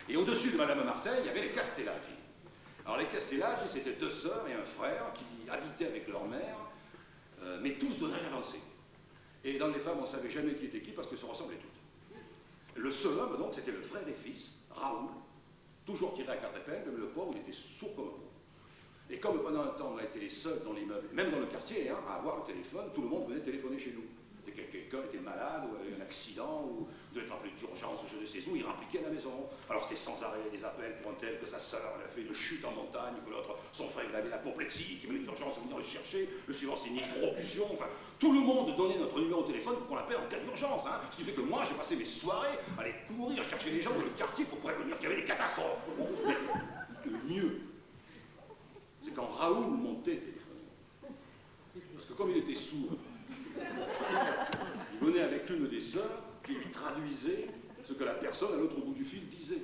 Et au-dessus de Madame Marseille, il y avait les Castellaggi. Alors les Castellaggi, c'était 2 sœurs et un frère qui habitaient avec leur mère, mais tous d'un âge avancé. Et dans les femmes, on ne savait jamais qui était qui parce qu'elles se ressemblaient toutes. Le seul homme, donc, c'était le frère et fils, Raoul, toujours tiré à 4 épingles, mais le pauvre, il était sourd comme un pot. Et comme pendant un temps, on a été les seuls dans l'immeuble, même dans le quartier, hein, à avoir le téléphone, tout le monde venait téléphoner chez nous. Dès que quelqu'un était malade, ou avait un accident, ou devait être appelé d'urgence, je ne sais où, il rappliquait à la maison. Alors c'était sans arrêt des appels pour un tel que sa sœur elle a fait une chute en montagne, que l'autre, son frère, il avait l'apoplexie, qui venait d'urgence venir le chercher, le suivant c'était une hydrocution, enfin, tout le monde donnait notre numéro de téléphone pour qu'on l'appelle en cas d'urgence. Hein. Ce qui fait que moi, j'ai passé mes soirées à aller courir, chercher les gens dans le quartier pour prévenir qu'il y avait des catastrophes. Mais le mieux, c'est quand Raoul montait téléphoner. Parce que comme il était sourd, il venait avec une des sœurs qui lui traduisait ce que la personne à l'autre bout du fil disait.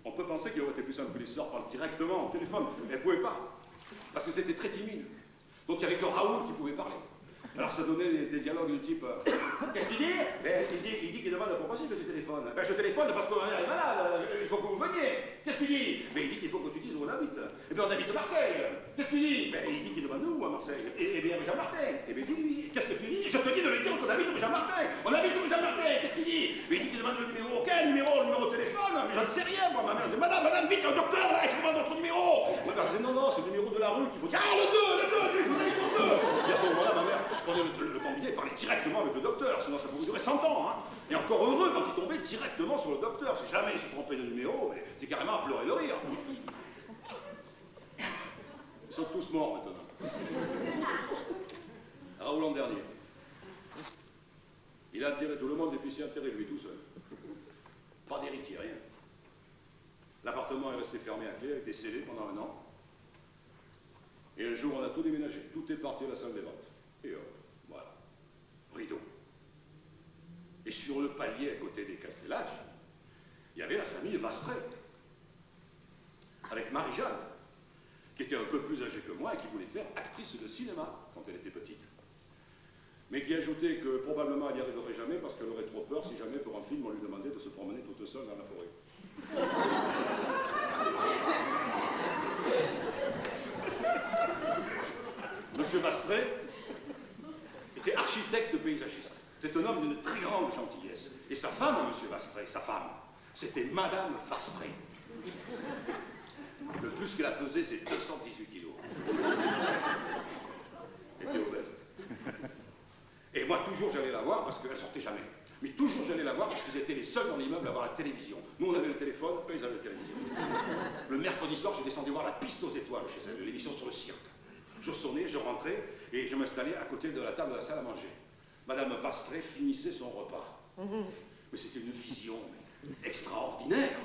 On peut penser qu'il aurait été plus simple que les sœurs parlent directement au téléphone, mais elles ne pouvaient pas, parce que c'était très timide. Donc il n'y avait que Raoul qui pouvait parler. Alors ça donnait des dialogues de type qu'est-ce qu'il dit? Il dit qu'il demande pourquoi c'est que tu téléphones. Ben, je téléphone parce que ma mère est malade, il faut que vous veniez. Qu'est-ce qu'il dit? Mais il dit qu'il faut que tu dises où on habite. Et bien on habite à Marseille. Qu'est-ce qu'il dit? Ben, il dit qu'il demande où à Marseille. Et bien Jean-Martin. Et bien dis-lui, qu'est-ce que tu dis? Je te dis de lui dire qu'on habite au Jean-Martin. On habite au Jean-Martin. Qu'est-ce qu'il dit? Mais il dit qu'il demande le numéro. Quel numéro? Le numéro de téléphone? Mais je ne sais rien, moi. Ma mère dit madame, vite, un docteur là, je demande votre numéro. Ma mère disait non, c'est le numéro de la rue qu'il faut dire. Ah, le 2, on habite au 2. Et à ce moment-là, ma mère prenait le combiné et parlait directement avec le docteur, sinon ça pouvait durer 100 ans. Hein. Et encore heureux quand il tombait directement sur le docteur. Si jamais il se trompait de numéro, mais c'est carrément à pleurer de rire. Ils sont tous morts maintenant. Raoul l'an dernier. Il a enterré tout le monde et puis il s'est enterré lui tout seul. Pas d'héritier, rien. L'appartement est resté fermé à clé avec des scellés pendant 1 an. Et un jour, on a tout déménagé. Tout est parti à la salle des ventes. Et hop, voilà. Rideau. Et sur le palier à côté des Castellaggi, il y avait la famille Vastré. Avec Marie-Jeanne, qui était un peu plus âgée que moi et qui voulait faire actrice de cinéma quand elle était petite. Mais qui ajoutait que probablement elle n'y arriverait jamais parce qu'elle aurait trop peur si jamais pour un film on lui demandait de se promener toute seule dans la forêt. Monsieur Vastré était architecte paysagiste. C'était un homme d'une très grande gentillesse. Et sa femme, monsieur Vastré, sa femme, c'était Madame Vastré. Le plus qu'elle a pesé, c'est 218 kilos. Elle était obèse. Et moi, toujours, j'allais la voir parce qu'elle sortait jamais. Mais toujours, j'allais la voir parce qu'ils étaient les seuls dans l'immeuble à avoir la télévision. Nous, on avait le téléphone, eux, ils avaient la télévision. Le mercredi soir, je descendais voir la piste aux étoiles chez elle, l'émission sur le cirque. Je sonnais, je rentrais et je m'installais à côté de la table de la salle à manger. Madame Vastré finissait son repas. Mais c'était une vision extraordinaire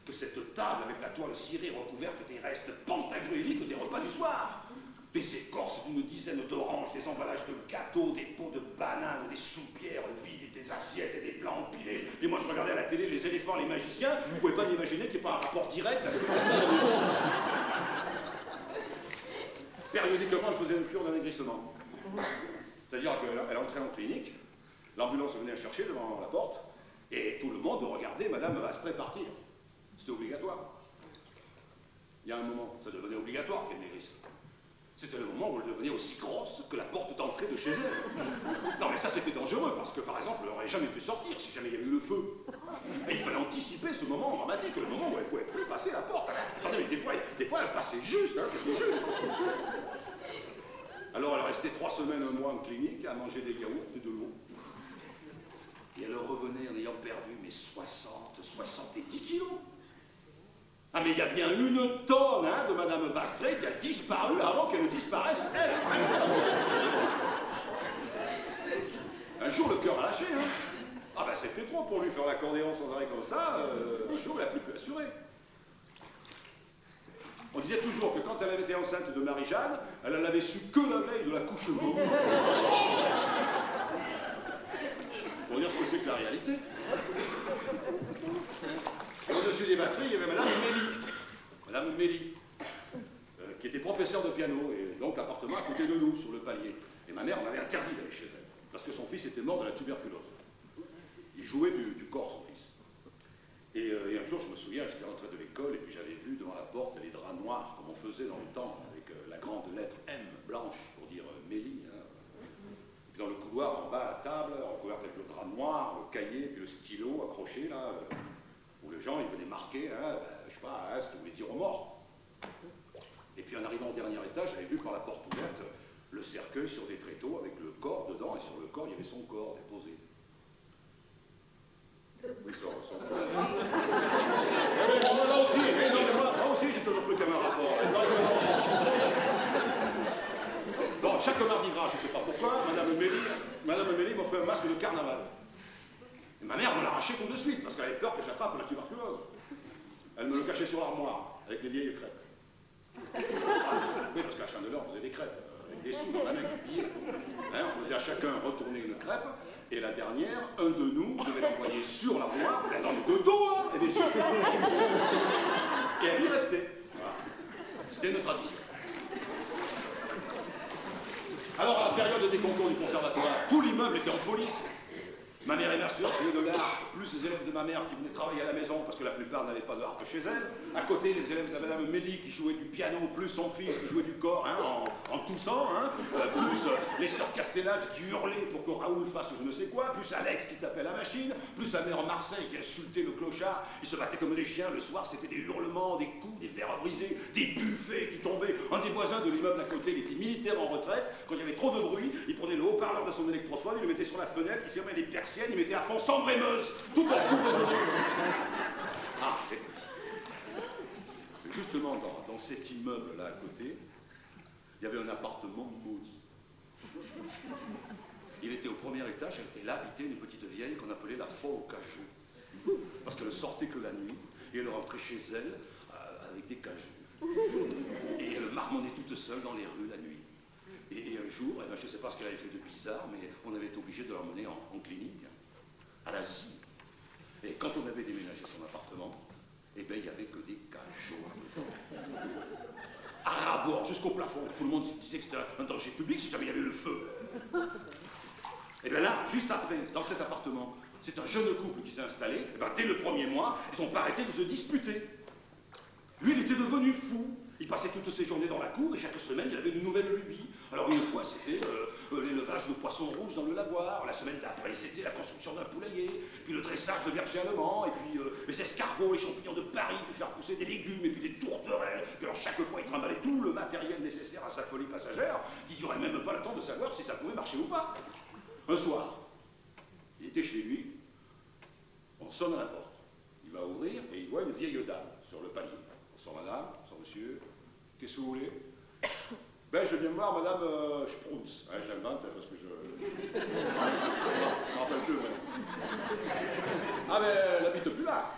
que cette table avec la toile cirée recouverte des restes pantagruéliques des repas du soir. Des écorces d'une dizaine d'oranges, des emballages de gâteaux, des pots de bananes, des soupières vides, des assiettes et des plats empilés. Et moi je regardais à la télé les éléphants, les magiciens, je ne pouvais pas m'imaginer qu'il n'y ait pas un rapport direct avec le Périodiquement, elle faisait une cure d'amaigrissement. C'est-à-dire qu'elle entrait en clinique, l'ambulance venait la chercher devant la porte, et tout le monde regardait Madame Vastré partir. C'était obligatoire. Il y a un moment, ça devenait obligatoire qu'elle maigrisse. C'était le moment où elle devenait aussi grosse que la porte d'entrée de chez elle. Non mais ça c'était dangereux, parce que par exemple, elle n'aurait jamais pu sortir si jamais il y avait eu le feu. Et il fallait anticiper ce moment dramatique, le moment où elle ne pouvait plus passer la porte. Attendez, mais des fois elle passait juste, hein, c'était juste. Alors elle restait 3 semaines, 1 mois en clinique, à manger des yaourts et de l'eau. Et elle revenait en ayant perdu mes 70 kilos. Ah mais il y a bien une tonne hein, de Madame Vastré qui a disparu avant qu'elle ne disparaisse, elle. Un jour, le cœur a lâché, hein. Ah ben c'était trop pour lui faire l'accordéon sans arrêt comme ça, un jour, il n'a plus pu assurer. On disait toujours que quand elle avait été enceinte de Marie-Jeanne, elle en avait su que la veille de l'accouchement. Pour dire ce que c'est que la réalité. Au-dessus des Vastré, il y avait Madame Mélie, qui était professeure de piano, et donc l'appartement à côté de nous, sur le palier. Et ma mère m'avait interdit d'aller chez elle, parce que son fils était mort de la tuberculose. Il jouait du corps, son fils. Et un jour, je me souviens, j'étais rentré de l'école, et puis j'avais vu devant la porte les draps noirs, comme on faisait dans le temps, avec la grande lettre M blanche, pour dire Mélie. Hein. Et puis dans le couloir, en bas, la table, recouverte avec le drap noir, le cahier, puis le stylo accroché, là, où les gens, ils venaient marquer, hein, je sais pas, hein, ce qu'ils voulaient dire aux morts. Et puis en arrivant au dernier étage, j'avais vu par la porte ouverte le cercueil sur des tréteaux avec le corps dedans, et sur le corps, il y avait son corps déposé. Oui, son corps. Là aussi, mais non, mais moi aussi, j'ai toujours cru qu'il y avait un rapport. Bon, chaque mardi gras, je ne sais pas pourquoi, Madame Mélie m'offrait un masque de carnaval. Et ma mère me l'arrachait comme de suite, parce qu'elle avait peur que j'attrape la tuberculose. Elle me le cachait sur l'armoire, avec les vieilles crêpes. Oui, parce qu'à Chandeleur, on faisait des crêpes, avec des sous dans la main, des billets. Hein, on faisait à chacun retourner une crêpe, et la dernière, un de nous devait l'envoyer sur l'armoire, mais dans le dos, hein, et les yeux fermés. Et elle y restait. Voilà. C'était une tradition. Alors, à la période des concours du conservatoire, tout l'immeuble était en folie. Ma mère et ma soeur jouaient de l'harpe, plus les élèves de ma mère qui venaient travailler à la maison parce que la plupart n'avaient pas de harpe chez elles. À côté, les élèves de Madame Mélie qui jouaient du piano, plus son fils qui jouait du corps hein, en toussant, hein, plus les sœurs Castellage qui hurlaient pour que Raoul fasse je ne sais quoi, plus Alex qui tapait la machine, plus la mère Marseille qui insultait le clochard. Ils se battaient comme des chiens. Le soir, c'était des hurlements, des coups, des verres brisés, des buffets qui tombaient. Un des voisins de l'immeuble à côté, il était militaire en retraite. Quand il y avait trop de bruit, il prenait le haut-parleur de son électrophone, il le mettait sur la fenêtre, il fermait les persiennes. Il mettait à fond Sambre et Meuse, tout en coup raisonné. Ah, et justement, dans cet immeuble-là à côté, il y avait un appartement maudit. Il était au premier étage, et là habitait une petite vieille qu'on appelait la folle au cajou. Parce qu'elle sortait que la nuit, et elle rentrait chez elle avec des cajous. Et elle marmonnait toute seule dans les rues la nuit. Et un jour, eh ben, je ne sais pas ce qu'elle avait fait de bizarre, mais on avait été obligé de l'emmener en clinique, à l'asile. Et quand on avait déménagé son appartement, eh ben, il n'y avait que des cajots. À ras-bord, jusqu'au plafond. Tout le monde se disait que c'était un danger public si jamais il y avait le feu. Et bien là, juste après, dans cet appartement, c'est un jeune couple qui s'est installé. Et ben, dès le premier mois, ils n'ont pas arrêté de se disputer. Lui, il était devenu fou. Il passait toutes ses journées dans la cour et chaque semaine, il avait une nouvelle lubie. Alors une fois, c'était l'élevage de poissons rouges dans le lavoir. La semaine d'après, c'était la construction d'un poulailler. Puis le dressage de bergers allemands. Et puis les escargots, les champignons de Paris, puis faire pousser des légumes et puis des tourterelles. Puis alors chaque fois, il trimballait tout le matériel nécessaire à sa folie passagère, qui durait même pas le temps de savoir si ça pouvait marcher ou pas. Un soir, il était chez lui. On sonne à la porte. Il va ouvrir et il voit une vieille dame sur le palier. Bonsoir madame, bonsoir monsieur, qu'est-ce que vous voulez? Ben je viens voir madame Sprunz, hein, j'invente parce que je me rappelle plus. Ouais. Ah ben elle habite plus là.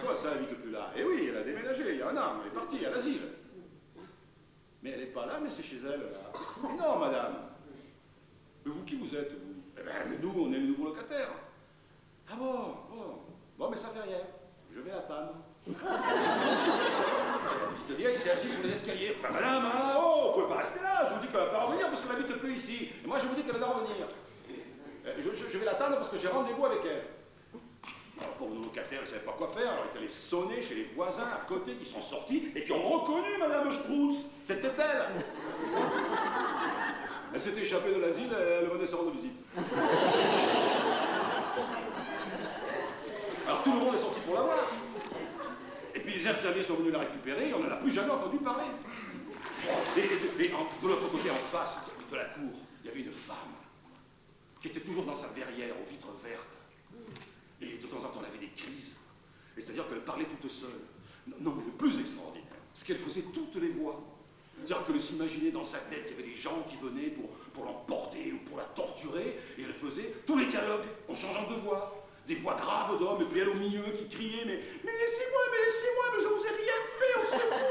Quoi ça, elle habite plus là? Eh oui, elle a déménagé il y a un an, elle est partie à l'asile. Mais elle n'est pas là, mais c'est chez elle là. Mais non madame. Mais vous qui vous êtes vous? Eh ben mais nous on est le nouveau locataire. Ah bon, bon mais ça fait rien, je vais l'attendre. La petite vieille s'est assise sur les escaliers. Enfin, madame, hein, oh, vous pouvez pas rester là. Je vous dis qu'elle va pas revenir parce qu'elle n'habite plus ici. Et moi, je vous dis qu'elle va revenir. Je vais l'attendre parce que j'ai rendez-vous avec elle. Alors, le pauvre locataire, il ne savait pas quoi faire. Alors, il est allé sonner chez les voisins à côté qui sont sortis et qui ont reconnu madame Sprunz. C'était elle. Elle s'était échappée de l'asile, elle venait se rendre visite. Alors tout le monde est sorti pour la voir. Et puis les infirmiers sont venus la récupérer et on n'en a plus jamais entendu parler. Et de l'autre côté, en face de la cour, il y avait une femme qui était toujours dans sa verrière aux vitres vertes. Et de temps en temps, elle avait des crises. Et c'est-à-dire qu'elle parlait toute seule. Non, mais le plus extraordinaire, c'est qu'elle faisait toutes les voix. C'est-à-dire qu'elle s'imaginait dans sa tête qu'il y avait des gens qui venaient pour l'emporter ou pour la torturer, et elle faisait tous les dialogues en changeant de voix. Des voix graves d'hommes, et puis elle au milieu qui criait, mais laissez-moi, mais je vous ai rien fait,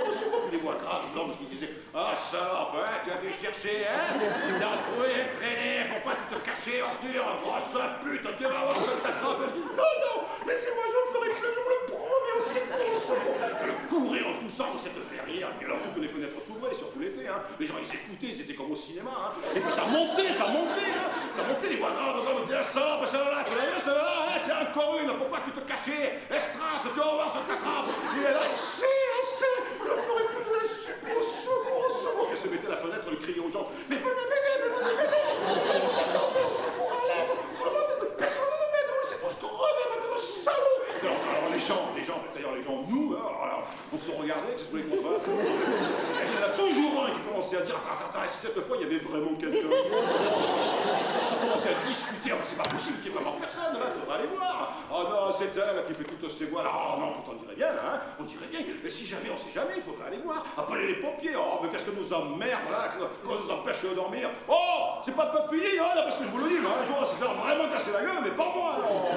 au secours. Puis des voix graves d'hommes qui disaient, ah salope, hein, tu as dû chercher, hein, t'as trouvé traîné, pourquoi tu te cachais, ordure, grosse pute, tu vas voir ce que t'attrape. Non, laissez-moi, je ne ferai plus, je vous le promets, au secours. Elle courait en toussant dans cette verrière, et alors toutes les fenêtres s'ouvraient, surtout l'été, hein. Les gens ils écoutaient, ils étaient comme au cinéma, hein. Et puis ça montait, les voix graves d'hommes disaient, ah salope, celle-là, tu l'as vu, celle-là, hein. Tiens, encore une, pourquoi tu te cachais? Estrace, tu vas voir ce que t'attrape. Il est là, assez, je ne ferai plus, je la supplie, au secours. Elle se mettait à la fenêtre, elle criait aux gens, mais venez m'aider, je vous attendais, au secours, à l'aide. Tout le monde, personne ne m'aide, on laissez tous crever, maintenant, salaud. Alors les gens, d'ailleurs les gens, nous, alors, on se regardait, qu'est-ce que vous voulez qu'on fasse? Et il y en a toujours un qui commençait à dire, attends, et si cette fois il y avait vraiment quelqu'un? Ça commençait à discuter, c'est pas possible qu'il y ait vraiment personne, là, il faudra aller voir. Oh non, c'est elle qui fait toutes ces voix là. Oh non, pourtant on dirait bien, hein, on dirait bien. Mais si jamais, on sait jamais, il faudra aller voir. Appeler les pompiers. Oh, mais qu'est-ce que nous emmerde là, qu'on nous empêche de dormir. Oh, c'est pas fini, hein, parce que je vous le dis, un jour on va se faire vraiment casser la gueule, mais pas moi, alors.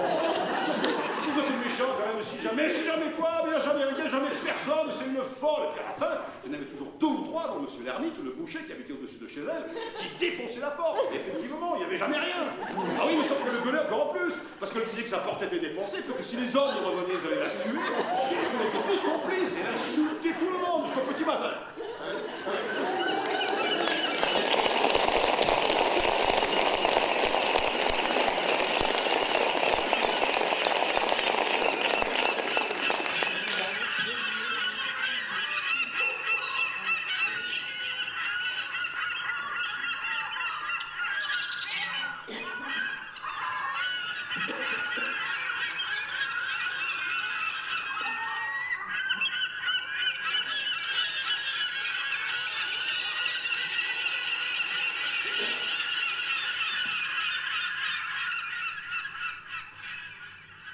Si vous êtes méchant quand même, si jamais quoi, mais il n'y a jamais rien, jamais personne, c'est une folle. Et puis à la fin, il y en avait toujours 2 ou 3, dont monsieur l'ermite, le boucher qui habitait au-dessus de chez elle, qui défonçait la porte. Et effectivement, il n'y avait jamais rien. Ah oui, mais sauf que le gueulait encore en plus, parce qu'elle disait que sa porte était défoncée, puis que si les hommes y revenaient, ils allaient la tuer. Et qu'on était tous complices, et elle insultait tout le monde jusqu'au petit matin.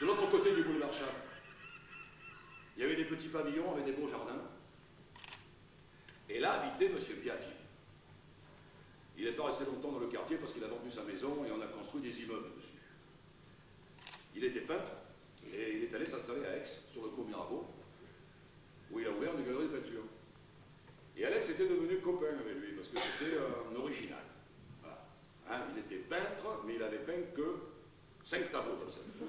De l'autre côté du boulevard Chave, il y avait des petits pavillons avec des beaux jardins. Et là habitait M. Biaggi. Il n'est pas resté longtemps dans le quartier parce qu'il a vendu sa maison et on a construit des immeubles dessus. Il était peintre et il est allé s'installer à Aix, sur le cours Mirabeau, où il a ouvert une galerie de peinture. Et Alex était devenu copain avec lui parce que c'était un original. Voilà. Hein, il était peintre, mais il avait peint que 5 tableaux dans sa vie.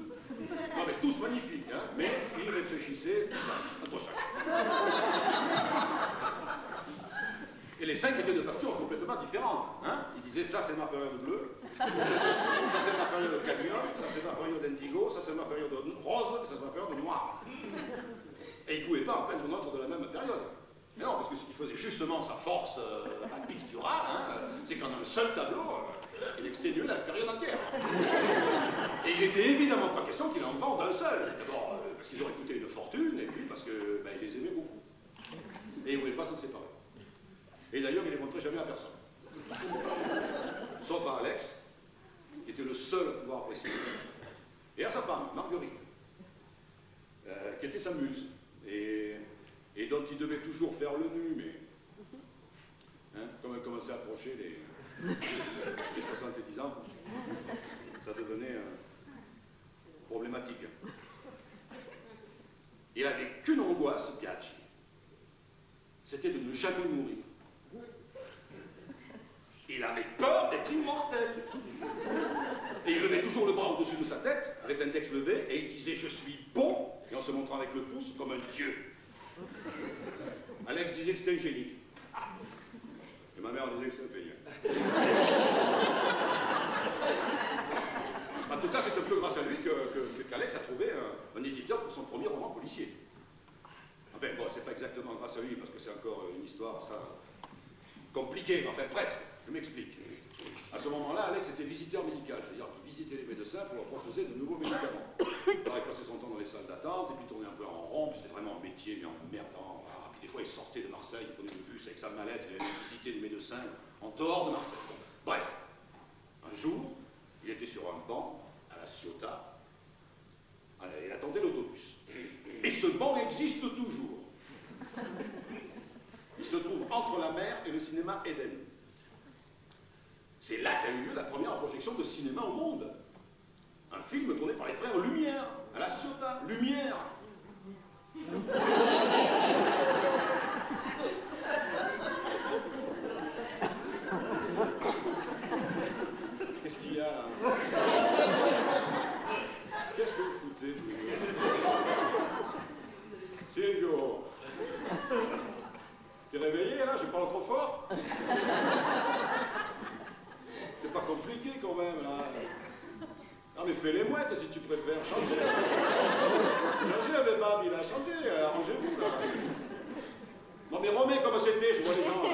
Non mais tous magnifiques, hein, mais il réfléchissait, entre chaque. Et les 5 étaient de factures complètement différentes. Hein. Il disait, ça c'est ma période bleue, ça c'est ma période cadmium, ça c'est ma période indigo, ça c'est ma période rose, et ça c'est ma période noire. Et il ne pouvait pas en peindre une autre de la même période. Mais non, parce que ce qui faisait justement sa force picturale, hein, c'est qu'en un seul tableau, il exténuait la période entière. Et il n'était évidemment pas question qu'il en vende un seul. D'abord, parce qu'ils auraient coûté une fortune, et puis parce qu'il les aimait beaucoup. Et il ne voulait pas s'en séparer. Et d'ailleurs, il ne les montrait jamais à personne. Sauf à Alex, qui était le seul à pouvoir apprécier. Et à sa femme, Marguerite, qui était sa muse. Et dont il devait toujours faire le nu, mais hein, comme elle commençait à approcher les 70 ans, ça devenait problématique. Il n'avait qu'une angoisse, Biaggi, c'était de ne jamais mourir. Il avait peur d'être immortel. Et il levait toujours le bras au-dessus de sa tête, avec l'index levé, et il disait « Je suis beau », et en se montrant avec le pouce comme un dieu. Alex disait que c'était un génie. Et ma mère disait que c'était un feignant. En tout cas, c'est un peu grâce à lui qu'Alex a trouvé un éditeur pour son premier roman policier. Enfin, bon, c'est pas exactement grâce à lui, parce que c'est encore une histoire, ça, compliquée, mais enfin, presque. Je m'explique. ce moment-là, Alex était visiteur médical, c'est-à-dire qu'il visitait les médecins pour leur proposer de nouveaux médicaments. Alors, il passait son temps dans les salles d'attente, et puis il tournait un peu en rond, puis c'était vraiment un métier, mais emmerdant. Voilà. Puis des fois, il sortait de Marseille, il prenait le bus avec sa mallette, il allait visiter les médecins en dehors de Marseille. Bon. Bref, un jour, il était sur un banc, à la Ciotat, il attendait l'autobus. Et ce banc existe toujours. Il se trouve entre la mer et le cinéma Eden. C'est là qu'a eu lieu la première projection de cinéma au monde. Un film tourné par les frères Lumière, à la Ciotat. Lumière. Qu'est-ce qu'il y a là? Qu'est-ce que vous foutez, Silvio? T'es réveillé là? Je parle trop fort? C'est pas compliqué quand même là. Non mais fais les mouettes si tu préfères. Changez. Changez avec Babi là. Changez. Arrangez-vous là. Non mais remets comme c'était. Je vois les gens là.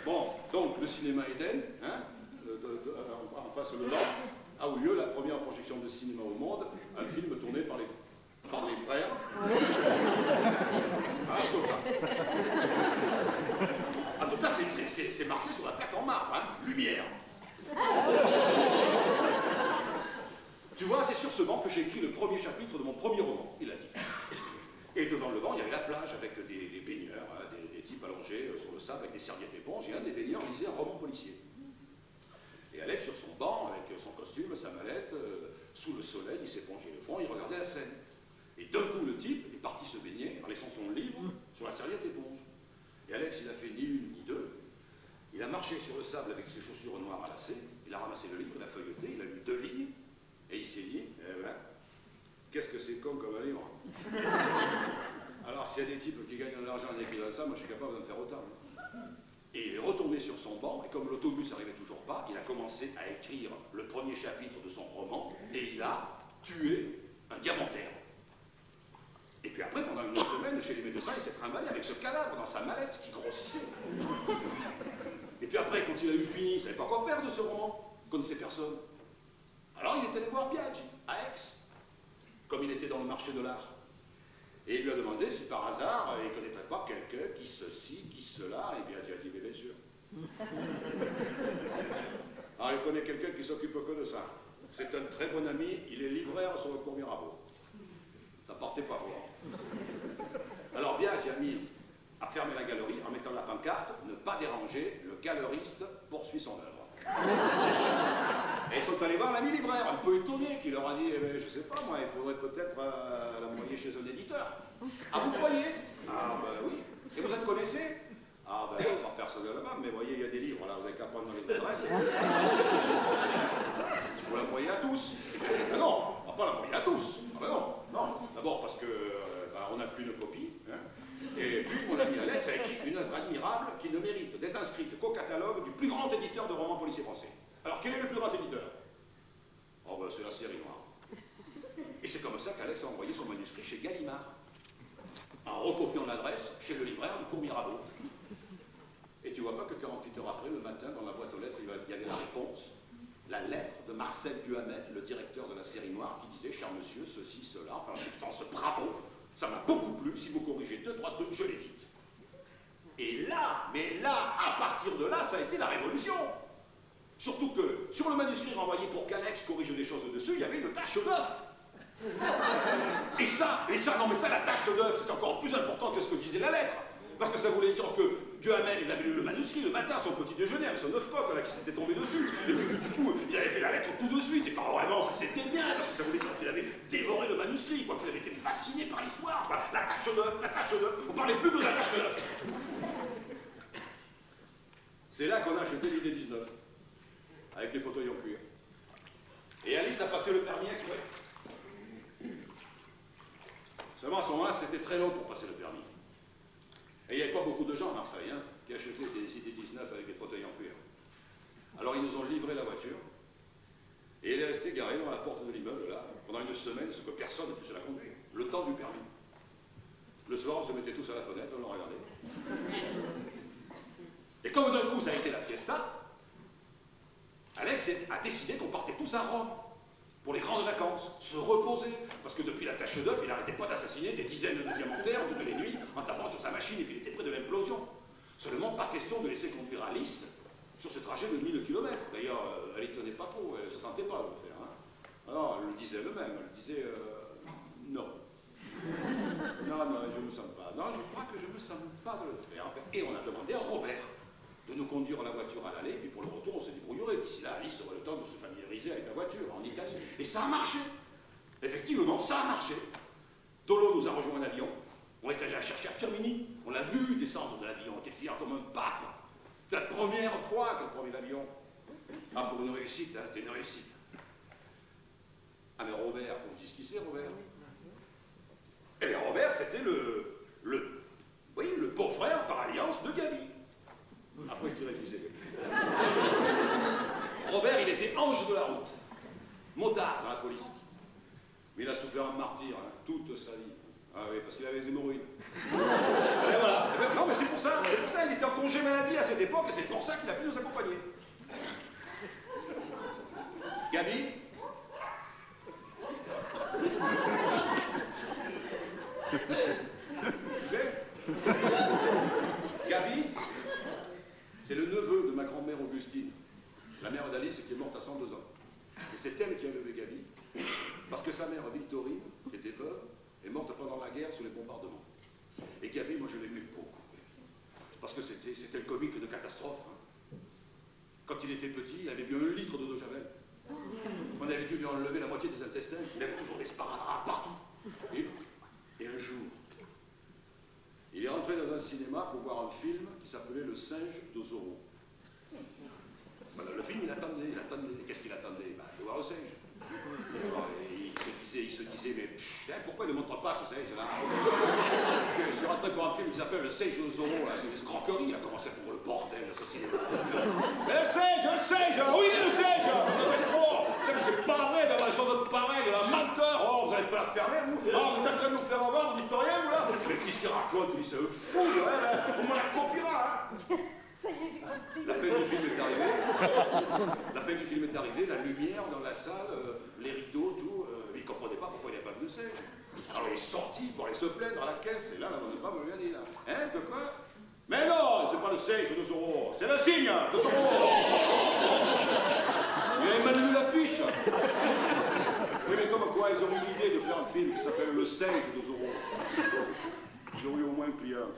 Bon, donc le cinéma Eden, hein, en face de Nord, a eu lieu la première projection de cinéma au monde, un film tourné par les frères à la Ciotat. En tout cas, c'est marqué sur la plaque en marbre, hein, Lumière. Tu vois, c'est sur ce banc que j'ai écrit le premier chapitre de mon premier roman, il a dit. Et devant le banc, il y avait la plage avec des baigneurs, hein, des types allongés sur le sable avec des serviettes éponges, et un des baigneurs lisait un roman policier. Et Alex, sur son banc, avec son costume, sa mallette, sous le soleil, il s'épongeait le front, il regardait la scène. Et d'un coup, le type est parti se baigner en laissant son livre sur la serviette éponge. Et Alex, il a fait ni une ni deux. Il a marché sur le sable avec ses chaussures noires à lacets, il a ramassé le livre, il a feuilleté, il a lu 2 lignes, et il s'est dit, eh ben, qu'est-ce que c'est con comme un livre. Alors, s'il y a des types qui gagnent de l'argent en écrivant ça, moi je suis capable de me faire autant. Et il est retourné sur son banc, et comme l'autobus n'arrivait toujours pas, il a commencé à écrire le premier chapitre de son roman, et il a tué un diamantaire. Et puis après, pendant une semaine, chez les médecins, il s'est trimballé avec ce cadavre dans sa mallette qui grossissait. Et puis après, quand il a eu fini, il ne savait pas quoi faire de ce roman. Il ne connaissait personne. Alors il est allé voir Biaggi, à Aix, comme il était dans le marché de l'art. Et il lui a demandé si par hasard, il ne connaîtrait pas quelqu'un qui ceci, qui cela, et Biaggi a dit, mais bien sûr. Alors il connaît quelqu'un qui s'occupe que de ça. C'est un très bon ami, il est libraire sur le cours Mirabeau. Ça portait pas fort. Alors Biaggi a fermé la galerie en mettant la pancarte « Ne pas déranger, le galeriste poursuit son œuvre ». Et ils sont allés voir l'ami libraire, un peu étonné, qui leur a dit, eh bien, je sais pas moi, il faudrait peut-être l'envoyer chez un éditeur. Ah, vous croyez? Ah, ben oui. Et vous en connaissez? Ah, ben pas personnellement, mais voyez, il y a des livres, là, vous n'avez qu'à prendre les adresses. Vous l'envoyez à tous. Ah non, on va pas l'envoyer à tous. Ah ben non, non. D'abord parce que on n'a plus de copie. Hein. Et puis, mon ami Alex a écrit une œuvre admirable qui ne mérite d'être inscrite qu'au catalogue du plus grand éditeur de romans policiers français. Alors, quel est le plus grand éditeur? Oh, ben, c'est la Série Noire. Et c'est comme ça qu'Alex a envoyé son manuscrit chez Gallimard, en recopiant l'adresse chez le libraire du cours Mirabeau. Et tu vois pas que 48 heures après, le matin, dans la boîte aux lettres, il y avait la réponse, la lettre de Marcel Duhamel, le directeur de la Série Noire, qui disait, cher monsieur, ceci, cela, enfin, substance, bravo, ça m'a beaucoup plu, si vous corrigez 2-3 trucs, je l'édite. Et là, mais là, à partir de là, ça a été la révolution. Surtout que, sur le manuscrit renvoyé pour qu'Alex corrige des choses dessus, il y avait une tache d'œuf. Et ça, non mais ça, la tache d'œuf, c'est encore plus important que ce que disait la lettre. Parce que ça voulait dire que Duhamel, il avait lu le manuscrit le matin à son petit déjeuner avec son œuf coq là qui s'était tombé dessus. Et puis que du coup, il avait fait la lettre tout de suite. Et quand vraiment, ça c'était bien, parce que ça voulait dire qu'il avait dévoré le manuscrit, quoi, qu'il avait été fasciné par l'histoire. La tache d'œuf, on parlait plus que de la tache d'œuf. C'est là qu'on a acheté l'idée 19, avec les fauteuils en cuir. Et Alice a passé le permis exprès. Seulement à ce moment-là, c'était très long pour passer le permis. Et il n'y avait pas beaucoup de gens à Marseille hein, qui achetaient des idées 19 avec des fauteuils en cuir. Alors ils nous ont livré la voiture, et elle est restée garée dans la porte de l'immeuble, là, pendant une semaine, ce que personne ne puisse la conduire, le temps du permis. Le soir, on se mettait tous à la fenêtre, on le regardait. Et comme d'un coup ça a été la fiesta, Alex a décidé qu'on partait tous à Rome pour les grandes vacances, se reposer, parce que depuis la tâche d'œuf, il n'arrêtait pas d'assassiner des dizaines de diamantaires toutes les nuits en tapant sur sa machine et puis il était près de l'implosion. Seulement, pas question de laisser conduire Alice sur ce trajet de 1000 km. D'ailleurs, elle n'y tenait pas trop, elle ne se sentait pas de le faire. Hein. Alors, elle le disait elle-même, elle disait non. Non, je ne me sens pas. Non, je crois que je ne me sens pas de le faire. En fait. Et on a demandé à Robert de nous conduire la voiture à l'aller, puis pour le retour, on se débrouillerait. D'ici là, Alice aurait le temps de se familiariser avec la voiture en Italie. Et ça a marché. Effectivement, ça a marché. Tolo nous a rejoint en avion. On est allé la chercher à Firmini. On l'a vu descendre de l'avion. On était fiers comme un pape. C'est la première fois qu'elle prenait l'avion. Ah, pour une réussite, hein, c'était une réussite. Ah, mais Robert, faut que je dise qui c'est, Robert. Eh bien, Robert, c'était le beau-frère par alliance de Gabi. Après, je dirais qui c'est. Robert, il était ange de la route. Motard dans la police. Mais il a souffert un martyr, hein, toute sa vie. Ah oui, parce qu'il avait des hémorroïdes. Et voilà. Et bien, non, mais c'est pour ça, il était en congé maladie à cette époque, et c'est pour ça qu'il a pu nous accompagner. Gabi. Gabi, c'est le neveu de ma grand-mère Augustine, la mère d'Alice qui est morte à 102 ans. Et c'est elle qui a élevé Gabi, parce que sa mère Victorine, qui était veuve, est morte pendant la guerre sous les bombardements. Et Gabi, moi je l'aimais beaucoup, parce que c'était le comique de catastrophe. Hein. Quand il était petit, il avait bu 1 litre d'eau de Javel. On avait dû lui enlever la moitié des intestins, il avait toujours des sparadraps partout. Et un jour, il est rentré dans un cinéma pour voir un film qui s'appelait Le singe de Zorro. Voilà, le film, il attendait. Qu'est-ce qu'il attendait? De voir le singe. Alors, il se disait, mais putain, pourquoi il ne montre pas ce singe-là? Je suis rentré pour un film qui s'appelle Le singe de Zorro, c'est une escroquerie, il a commencé à faire le bordel de ce cinéma. Mais le singe, oui, le singe, notre escroc. Mais c'est pas vrai d'avoir des choses pareilles, un menteur. Oh, vous n'allez pas la fermer, vous? Oh, vous êtes en train de nous faire avoir, vous dites rien, vous là? Mais qu'est-ce qu'il raconte? Il dit, c'est un fou, hein, on me la copiera, hein. La fin du film est arrivée. La fin du film est arrivée, la lumière dans la salle, les rideaux, tout. Il ne comprenait pas pourquoi il n'avait pas vu le singe. Alors il est sorti pour aller se plaindre à la caisse, et là, la bonne femme lui a dit, là, hein, de quoi? Mais non, c'est pas le singe de Zorro, c'est le cygne de Zorro. Il avait mal lu l'affiche. Oui, mais comme quoi, ils ont eu l'idée de faire un film qui s'appelle Le singe de Zorro. Ils ont eu au moins un client.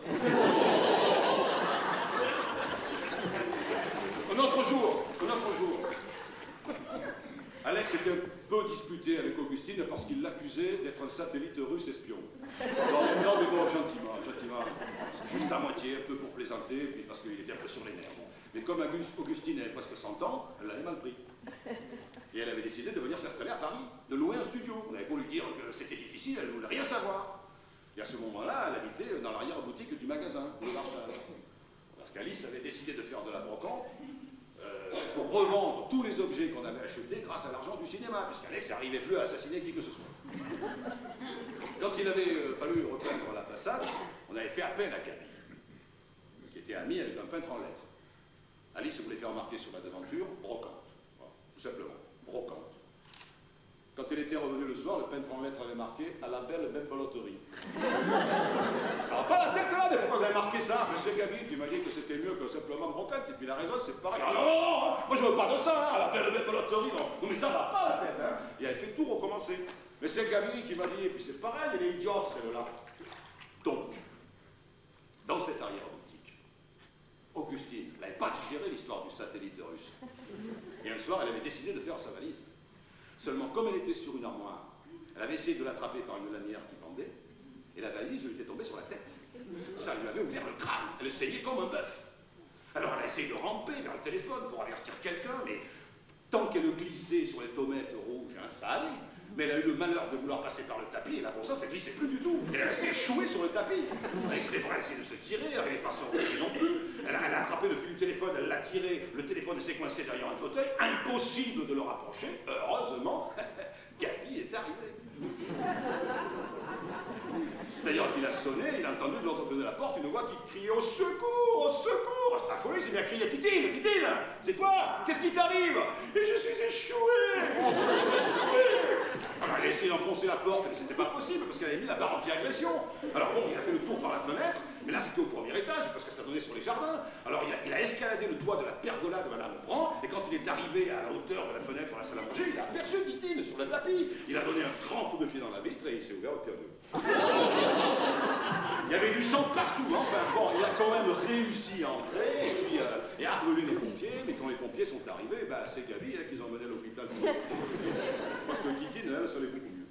Un autre jour, Alex était un peu disputé avec Augustine parce qu'il l'accusait d'être un satellite russe espion. Non, mais bon, gentiment, juste à moitié, un peu pour plaisanter, puis parce qu'il était un peu sur les nerfs. Mais comme Augustine avait presque 100 ans, elle l'avait mal pris. Et elle avait décidé de venir s'installer à Paris, de louer un studio. On avait beau lui dire que c'était difficile, elle ne voulait rien savoir. Et à ce moment-là, elle habitait dans l'arrière-boutique du magasin, le Marchal. Parce qu'Alice avait décidé de faire de la brocante pour revendre tous les objets qu'on avait achetés grâce à l'argent du cinéma, puisqu'Alex n'arrivait plus à assassiner qui que ce soit. Quand il avait fallu repeindre la façade, on avait fait appel à Gabi, qui était ami avec un peintre en lettres. Alice voulait faire remarquer sur la devanture brocante, voilà, tout simplement, brocante. Quand elle était revenue le soir, le peintre en lettres avait marqué « à la belle bimbeloterie ». Ça va pas la tête là, mais pourquoi vous avez marqué ça? Mais c'est Gabi qui m'a dit que c'était mieux que simplement brocante, et puis la raison c'est pareil. Ah non, moi je veux pas de ça, hein, à la belle bimbeloterie, non mais ça va pas la tête, hein. Et elle fait tout recommencer. Mais c'est Gabi qui m'a dit, et puis c'est pareil, elle est idiote celle-là. Donc, dans cette arrière-boutique, Augustine n'avait pas digéré l'histoire du satellite russe. Et un soir, elle avait décidé de faire sa valise. Seulement, comme elle était sur une armoire, elle avait essayé de l'attraper par une lanière qui pendait, et la valise lui était tombée sur la tête. Ça lui avait ouvert le crâne. Elle essayait comme un bœuf. Alors elle a essayé de ramper vers le téléphone pour avertir quelqu'un, mais tant qu'elle glissait sur les tomates rouges, hein, ça allait. Mais elle a eu le malheur de vouloir passer par le tapis, et là pour ça, ça ne glissait plus du tout. Elle est restée échouée sur le tapis. Avec ses bras, elle a essayé de se tirer, elle n'arrivait pas à sortir non plus. Elle a attrapé le fil du téléphone, elle l'a tiré, le téléphone s'est coincé derrière un fauteuil. Impossible de le rapprocher. Heureusement, Gabi est arrivée. C'est-à-dire qu'il a sonné, il a entendu de l'autre côté de la porte une voix qui criait au secours, au secours. C'est affolé, il s'est mis à crier Titine, Titine, c'est toi, qu'est-ce qui t'arrive? Et je suis échoué. Alors il a essayé d'enfoncer la porte, mais c'était pas possible parce qu'elle avait mis la barre anti-agression. Alors bon, il a fait le tour par la fenêtre, mais là c'était au premier étage parce que ça donnait sur les jardins. Alors il a escaladé le toit de la pergola de Madame Brand, et quand il est arrivé à la hauteur de la fenêtre de la salle à manger, il a aperçu Titine sur le tapis. Il a donné un grand coup de pied dans la vitre et il s'est ouvert au piano. Il y avait du sang partout, enfin bon, il a quand même réussi à entrer et puis et a appelé les pompiers, mais quand les pompiers sont arrivés, bah, c'est Gabi qu'ils ont emmené à l'hôpital. Parce que Titine, elle, ça allait beaucoup mieux.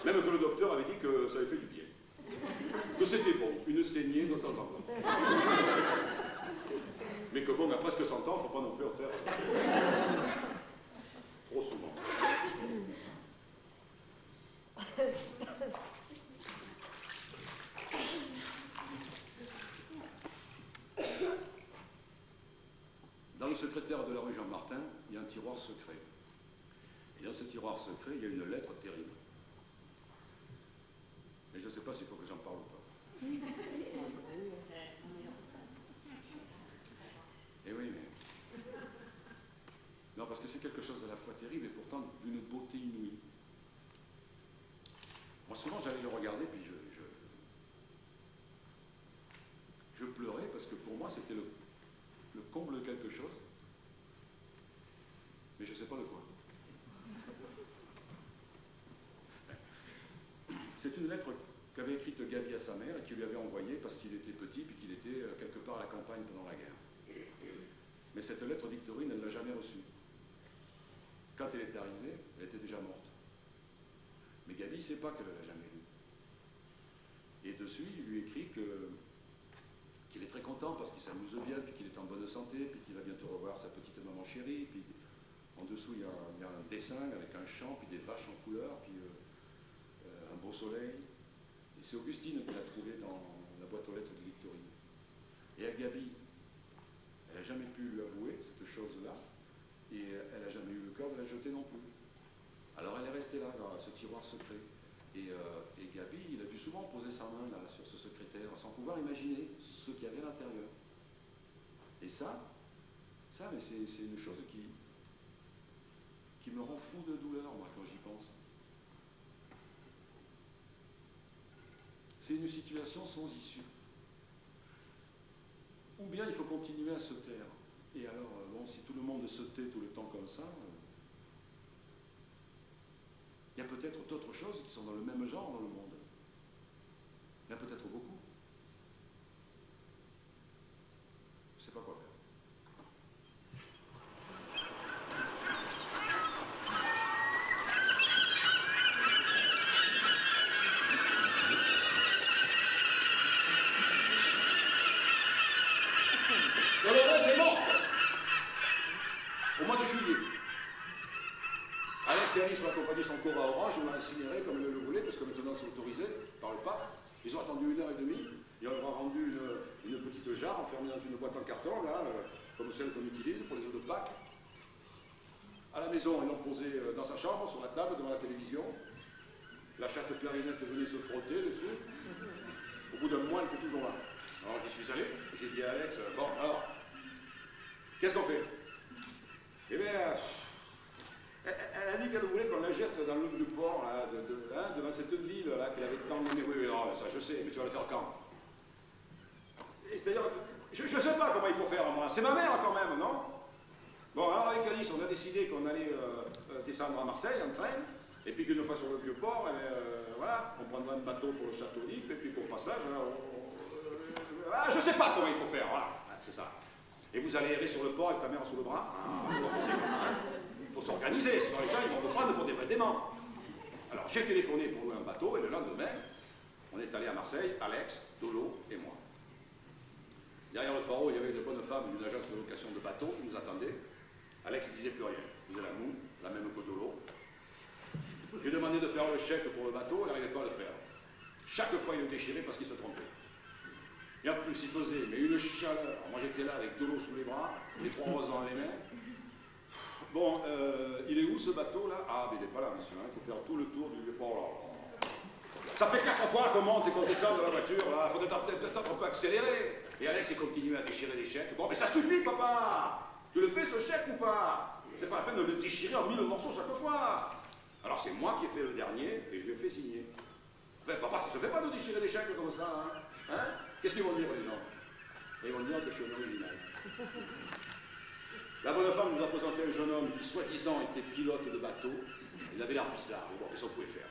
Même que le docteur avait dit que ça avait fait du bien. Que c'était bon, une saignée de temps en temps. Mais que bon, à presque 100 ans, il ne faut pas non plus en faire trop souvent. Dans le secrétaire de la rue Jean-Martin, il y a un tiroir secret. Et dans ce tiroir secret, il y a une lettre terrible. Mais je ne sais pas s'il faut que j'en parle ou pas. Eh oui, mais... Non, parce que c'est quelque chose de la fois terrible et pourtant d'une beauté inouïe. Moi, souvent, j'allais le regarder, puis je pleurais parce que pour moi, c'était le comble de quelque chose. Mais je ne sais pas de quoi. C'est une lettre qu'avait écrite Gabi à sa mère et qu'il lui avait envoyée parce qu'il était petit puis qu'il était quelque part à la campagne pendant la guerre. Mais cette lettre, Victorine, elle ne l'a jamais reçue. Quand elle est arrivée, elle était déjà morte. Mais Gabi ne sait pas qu'elle ne l'a jamais lue. Et dessus, il lui écrit qu'il est très content parce qu'il s'amuse bien, puis qu'il est en bonne santé, puis qu'il va bientôt revoir sa petite maman chérie. Puis en dessous, il y a un dessin avec un champ, puis des vaches en couleur, puis un beau soleil. Et c'est Augustine qui l'a trouvé dans la boîte aux lettres de Victorine. Et à Gabi, elle n'a jamais pu lui avouer cette chose-là, et elle n'a jamais eu le cœur de la jeter non plus. Alors elle est restée là, dans ce tiroir secret. Et Gabi, il a dû souvent poser sa main là, sur ce secrétaire, sans pouvoir imaginer ce qu'il y avait à l'intérieur. Et ça, mais c'est une chose qui me rend fou de douleur, moi, quand j'y pense. C'est une situation sans issue. Ou bien il faut continuer à se taire. Et alors, bon, si tout le monde se tait tout le temps comme ça, il y a peut-être d'autres choses qui sont dans le même genre dans le monde. Il y en a peut-être beaucoup. Je ne sais pas quoi faire. Dolores est morte au mois de juillet. Alex et Alice ont accompagné son corps à Orange, on l'a incinéré comme ils le voulaient, parce que maintenant c'est autorisé par le pape. Ils ont attendu 1h30, et on leur a rendu une petite jarre enfermée dans une boîte en carton, là, comme celle qu'on utilise pour les œufs de Pâques. À la maison, ils l'ont posé dans sa chambre, sur la table, devant la télévision. La chatte clarinette venait se frotter dessus. Au bout d'un mois, elle était toujours là. Alors j'y suis allé, j'ai dit à Alex, bon, alors, qu'est-ce qu'on fait? Eh bien, elle a dit qu'elle voulait qu'on la jette dans le vieux port, là, devant cette ville là, qu'elle avait tant aimé. Oui, non, ça je sais, mais tu vas le faire quand? C'est-à-dire, je ne sais pas comment il faut faire, moi. C'est ma mère quand même, non? Bon, alors avec Alice, on a décidé qu'on allait descendre à Marseille en train, et puis qu'une fois sur le vieux port, voilà, on prendra un bateau pour le château d'If, et puis pour passage, je ne sais pas comment il faut faire, voilà, c'est ça. Et vous allez errer sur le port avec ta mère sous le bras? C'est pas possible, ça, hein? Il faut s'organiser, sinon les gens ils vont vous prendre pour des vrais déments. Alors j'ai téléphoné pour louer un bateau et le lendemain, on est allé à Marseille, Alex, Dolo et moi. Derrière le pharo, il y avait de bonnes femmes d'une agence de location de bateaux qui nous attendaient. Alex ne disait plus rien, il faisait la moue, la même que Dolo. J'ai demandé de faire le chèque pour le bateau, il n'arrivait pas à le faire. Chaque fois il le déchirait parce qu'il se trompait. Et en plus il faisait mais une chaleur. Moi j'étais là avec Dolo sous les bras, les 3 roses dans les mains. Bon, il est où ce bateau là? Ah, mais il n'est pas là, monsieur, hein. Il faut faire tout le tour du port là. Ça fait 4 fois qu'on monte et qu'on descend de la voiture, là. Faut peut-être un peu accélérer. Et Alex, il continue à déchirer les chèques. Bon, mais ça suffit, papa! Tu le fais, ce chèque, ou pas? C'est pas la peine de le déchirer en 1000 morceaux chaque fois. Alors c'est moi qui ai fait le dernier et je lui ai fait signer. Enfin, papa, ça se fait pas de déchirer les chèques comme ça, hein? Qu'est-ce qu'ils vont dire, les gens? Ils vont dire que je suis un original. La bonne femme nous a présenté un jeune homme qui, soi-disant, était pilote de bateau. Il avait l'air bizarre, mais bon, qu'est-ce qu'on pouvait faire?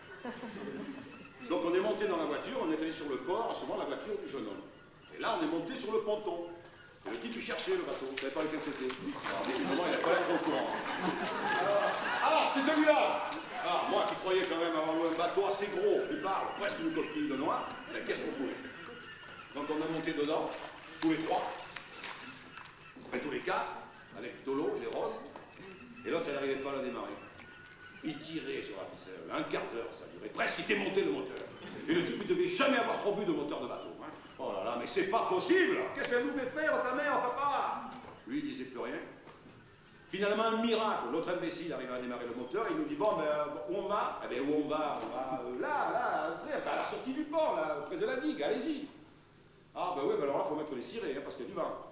Donc on est monté dans la voiture, on est allé sur le port en suivant la voiture du jeune homme. Et là, on est monté sur le ponton. Et le type, il cherchait le bateau, il ne savait pas lequel c'était. Alors, décidément, il n'a pas l'air trop au courant. C'est celui-là! Ah, moi qui croyais quand même avoir un bateau assez gros, tu parles, presque une coquille de noix, ben, qu'est-ce qu'on pouvait faire? Donc on a monté dedans, tous les trois, enfin tous les quatre, avec de l'eau et les roses, et l'autre, elle n'arrivait pas à la démarrer. Il tirait sur la ficelle, un quart d'heure, ça durait presque, il démontait le moteur. Et le type, il ne devait jamais avoir trop vu de moteur de bateau. Hein. Oh là là, mais c'est pas possible! Qu'est-ce qu'elle nous fait faire, ta mère, papa? Lui, il disait plus rien. Finalement, un miracle. L'autre imbécile arrive à démarrer le moteur, il nous dit, bon, ben, où on va? Eh bien, où on va? On va là, à l'entrée, enfin, à la sortie du port, là, près de la digue, allez-y. Ah, ben oui, ben alors là, il faut mettre les cirés, hein, parce qu'il y a du vent.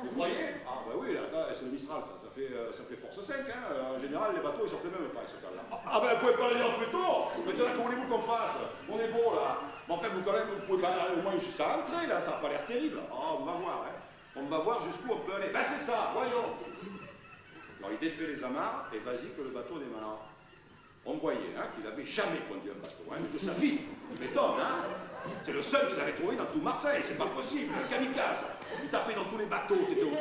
Vous croyez? Ah, ben oui, là, c'est le Mistral, ça fait force 5, hein. En général, les bateaux, ils sortent même pas, ils se calent là. Ah, ben, vous pouvez pas le dire plus tôt! Maintenant, que voulez-vous qu'on fasse? On est beau, là. Mais en fait, vous, quand même, vous pouvez pas aller au moins juste à l'entrée, là, ça n'a pas l'air terrible. Ah, on va voir, hein. On va voir jusqu'où on peut aller. Ben, c'est ça, voyons! Alors, il défait les amarres, et vas-y que le bateau démarre. On voyait, hein, qu'il n'avait jamais conduit un bateau, hein, de sa vie. Tu m'étonnes, hein? C'est le seul qu'il avait trouvé dans tout Marseille, c'est pas possible, un kamikaze. Il tapait dans tous les bateaux qui étaient autour.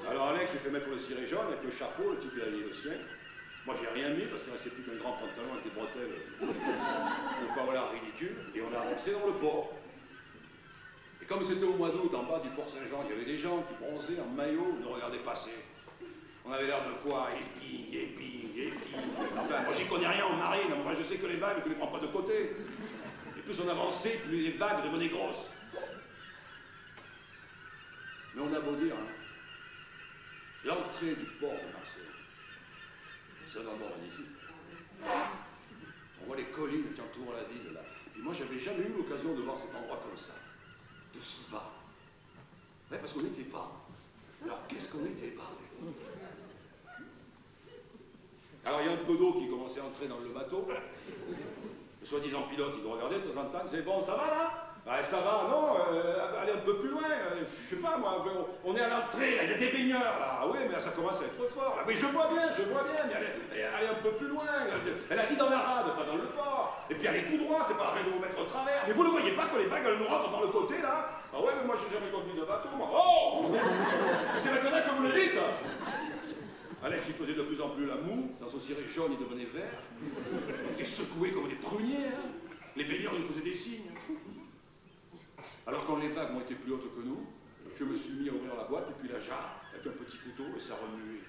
Alors Alex, j'ai fait mettre le ciré jaune avec le chapeau, le type il a mis le sien. Moi j'ai rien mis parce qu'il restait plus qu'un grand pantalon avec des bretelles pour pas avoir l'air ridicule. Et on a avancé dans le port. Et comme c'était au mois d'août, en bas du Fort Saint-Jean, il y avait des gens qui bronzaient en maillot, ils nous regardaient passer. On avait l'air de quoi? Éping. Enfin, moi j'y connais rien en marine, moi je sais que les vagues, tu les prends pas de côté. Et plus on avançait, plus les vagues devenaient grosses. Mais on a beau dire, hein, l'entrée du port de Marseille, c'est un endroit magnifique. On voit les collines qui entourent la ville là. Et moi j'avais jamais eu l'occasion de voir cet endroit comme ça, de si bas. Ouais, parce qu'on n'était pas. Alors qu'est-ce qu'on était bas? Alors il y a un peu d'eau qui commençait à entrer dans le bateau. Le soi-disant pilote, il nous regardait de temps en temps, il disait, bon, ça va là? Ben, ça va, non, allez un peu plus loin, je sais pas moi, on est à l'entrée, là, il y a des baigneurs là. Ah oui, mais là, ça commence à être fort, là. Mais je vois bien, mais allez un peu plus loin. Elle a dit dans la rade, pas dans le port. Et puis allez tout droit, c'est pas la peine de vous mettre au travers. Mais vous ne voyez pas que les vagues, elles nous rentrent par le côté là? Ah ouais, mais moi j'ai jamais conduit de bateau, moi. Oh! C'est maintenant que vous le dites! Alex, il faisait de plus en plus la moue, dans son ciré jaune, il devenait vert. Il était secoué comme des pruniers, hein. Les baigneurs, ils faisaient des signes. Alors quand les vagues ont été plus hautes que nous, je me suis mis à ouvrir la boîte et puis la jarre avec un petit couteau et ça remuait,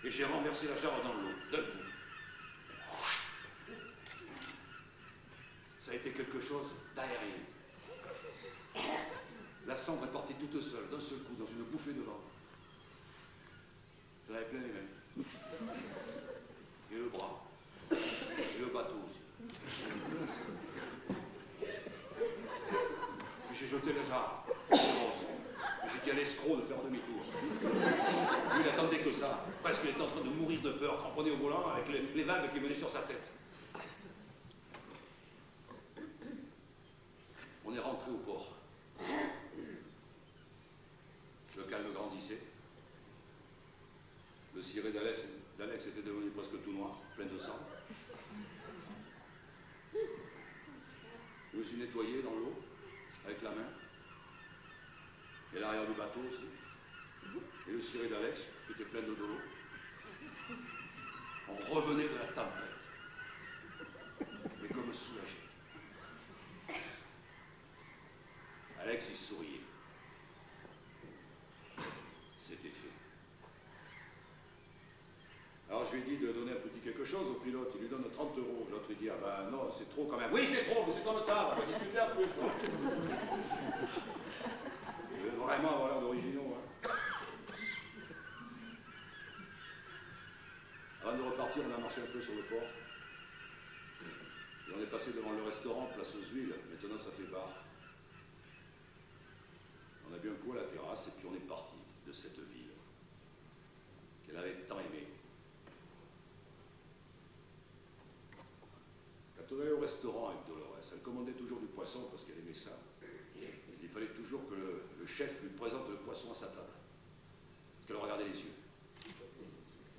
Et j'ai renversé la jarre dans l'eau, d'un coup. Ça a été quelque chose d'aérien. La cendre est partie toute seule, d'un seul coup, dans une bouffée de vent. J'en avais plein les mains. Et le bras. Et le bateau aussi. Puis j'ai jeté la jarre. J'ai dit à l'escroc de faire demi-tour. Il n'attendait que ça. Presque il était en train de mourir de peur, cramponné au volant avec les vagues qui venaient sur sa tête. On est rentré au port. Le calme grandissait. Le ciré d'Alex était devenu presque tout noir, plein de sang. Je me suis nettoyé dans l'eau, avec la main, et l'arrière du bateau aussi. Et le ciré d'Alex, qui était plein de l'eau. On revenait de la tempête, mais comme soulagé. Alex, il souriait. C'était fait. Alors je lui ai dit de donner un petit quelque chose au pilote, il lui donne 30 €. L'autre il dit, ah ben non, c'est trop quand même. Oui, c'est trop, mais c'est comme ça, on va pas discuter un peu. Je veux vraiment avoir l'air d'originaux. Hein. Avant de repartir, on a marché marché un peu sur le port. Et on est passé devant le restaurant Place aux Huiles. Maintenant, ça fait bar. On a bu un coup à la terrasse et puis on est parti de cette ville qu'elle avait tant aimée. Quand on allait au restaurant avec Dolores, elle commandait toujours du poisson parce qu'elle aimait ça. Il fallait toujours que le chef lui présente le poisson à sa table. Parce qu'elle regardait les yeux.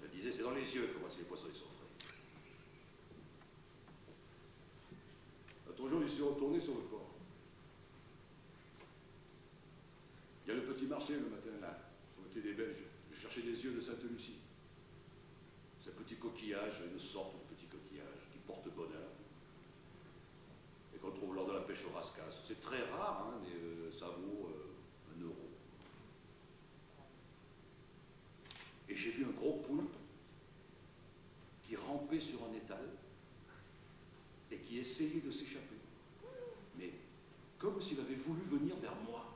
Elle disait, c'est dans les yeux que voici les poissons ils sont frais. L'autre jour, je suis retourné sur le port. Il y a le petit marché le matin là, sur le quai des Belges. Je cherchais des yeux de Sainte-Lucie. C'est un petit coquillage, une sorte de petit coquillage qui porte bonheur. Et qu'on trouve lors de la pêche au rascasse. C'est très rare, hein, mais ça vaut 1 euro. Et j'ai vu un gros poulpe qui rampait sur un étal et qui essayait de s'échapper. Mais comme s'il avait voulu venir vers moi.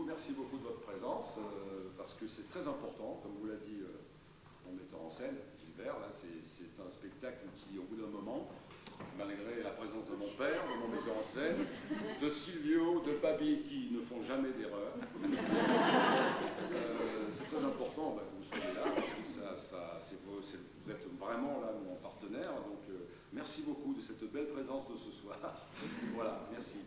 Merci beaucoup de votre présence, parce que c'est très important, comme vous l'a dit mon metteur en scène, Gilbert, c'est un spectacle qui, au bout d'un moment, malgré la présence de mon père, de mon metteur en scène, de Silvio, de Babi, qui ne font jamais d'erreur, c'est très important que vous soyez là, parce que vous êtes vraiment là mon partenaire, donc merci beaucoup de cette belle présence de ce soir. Voilà, merci.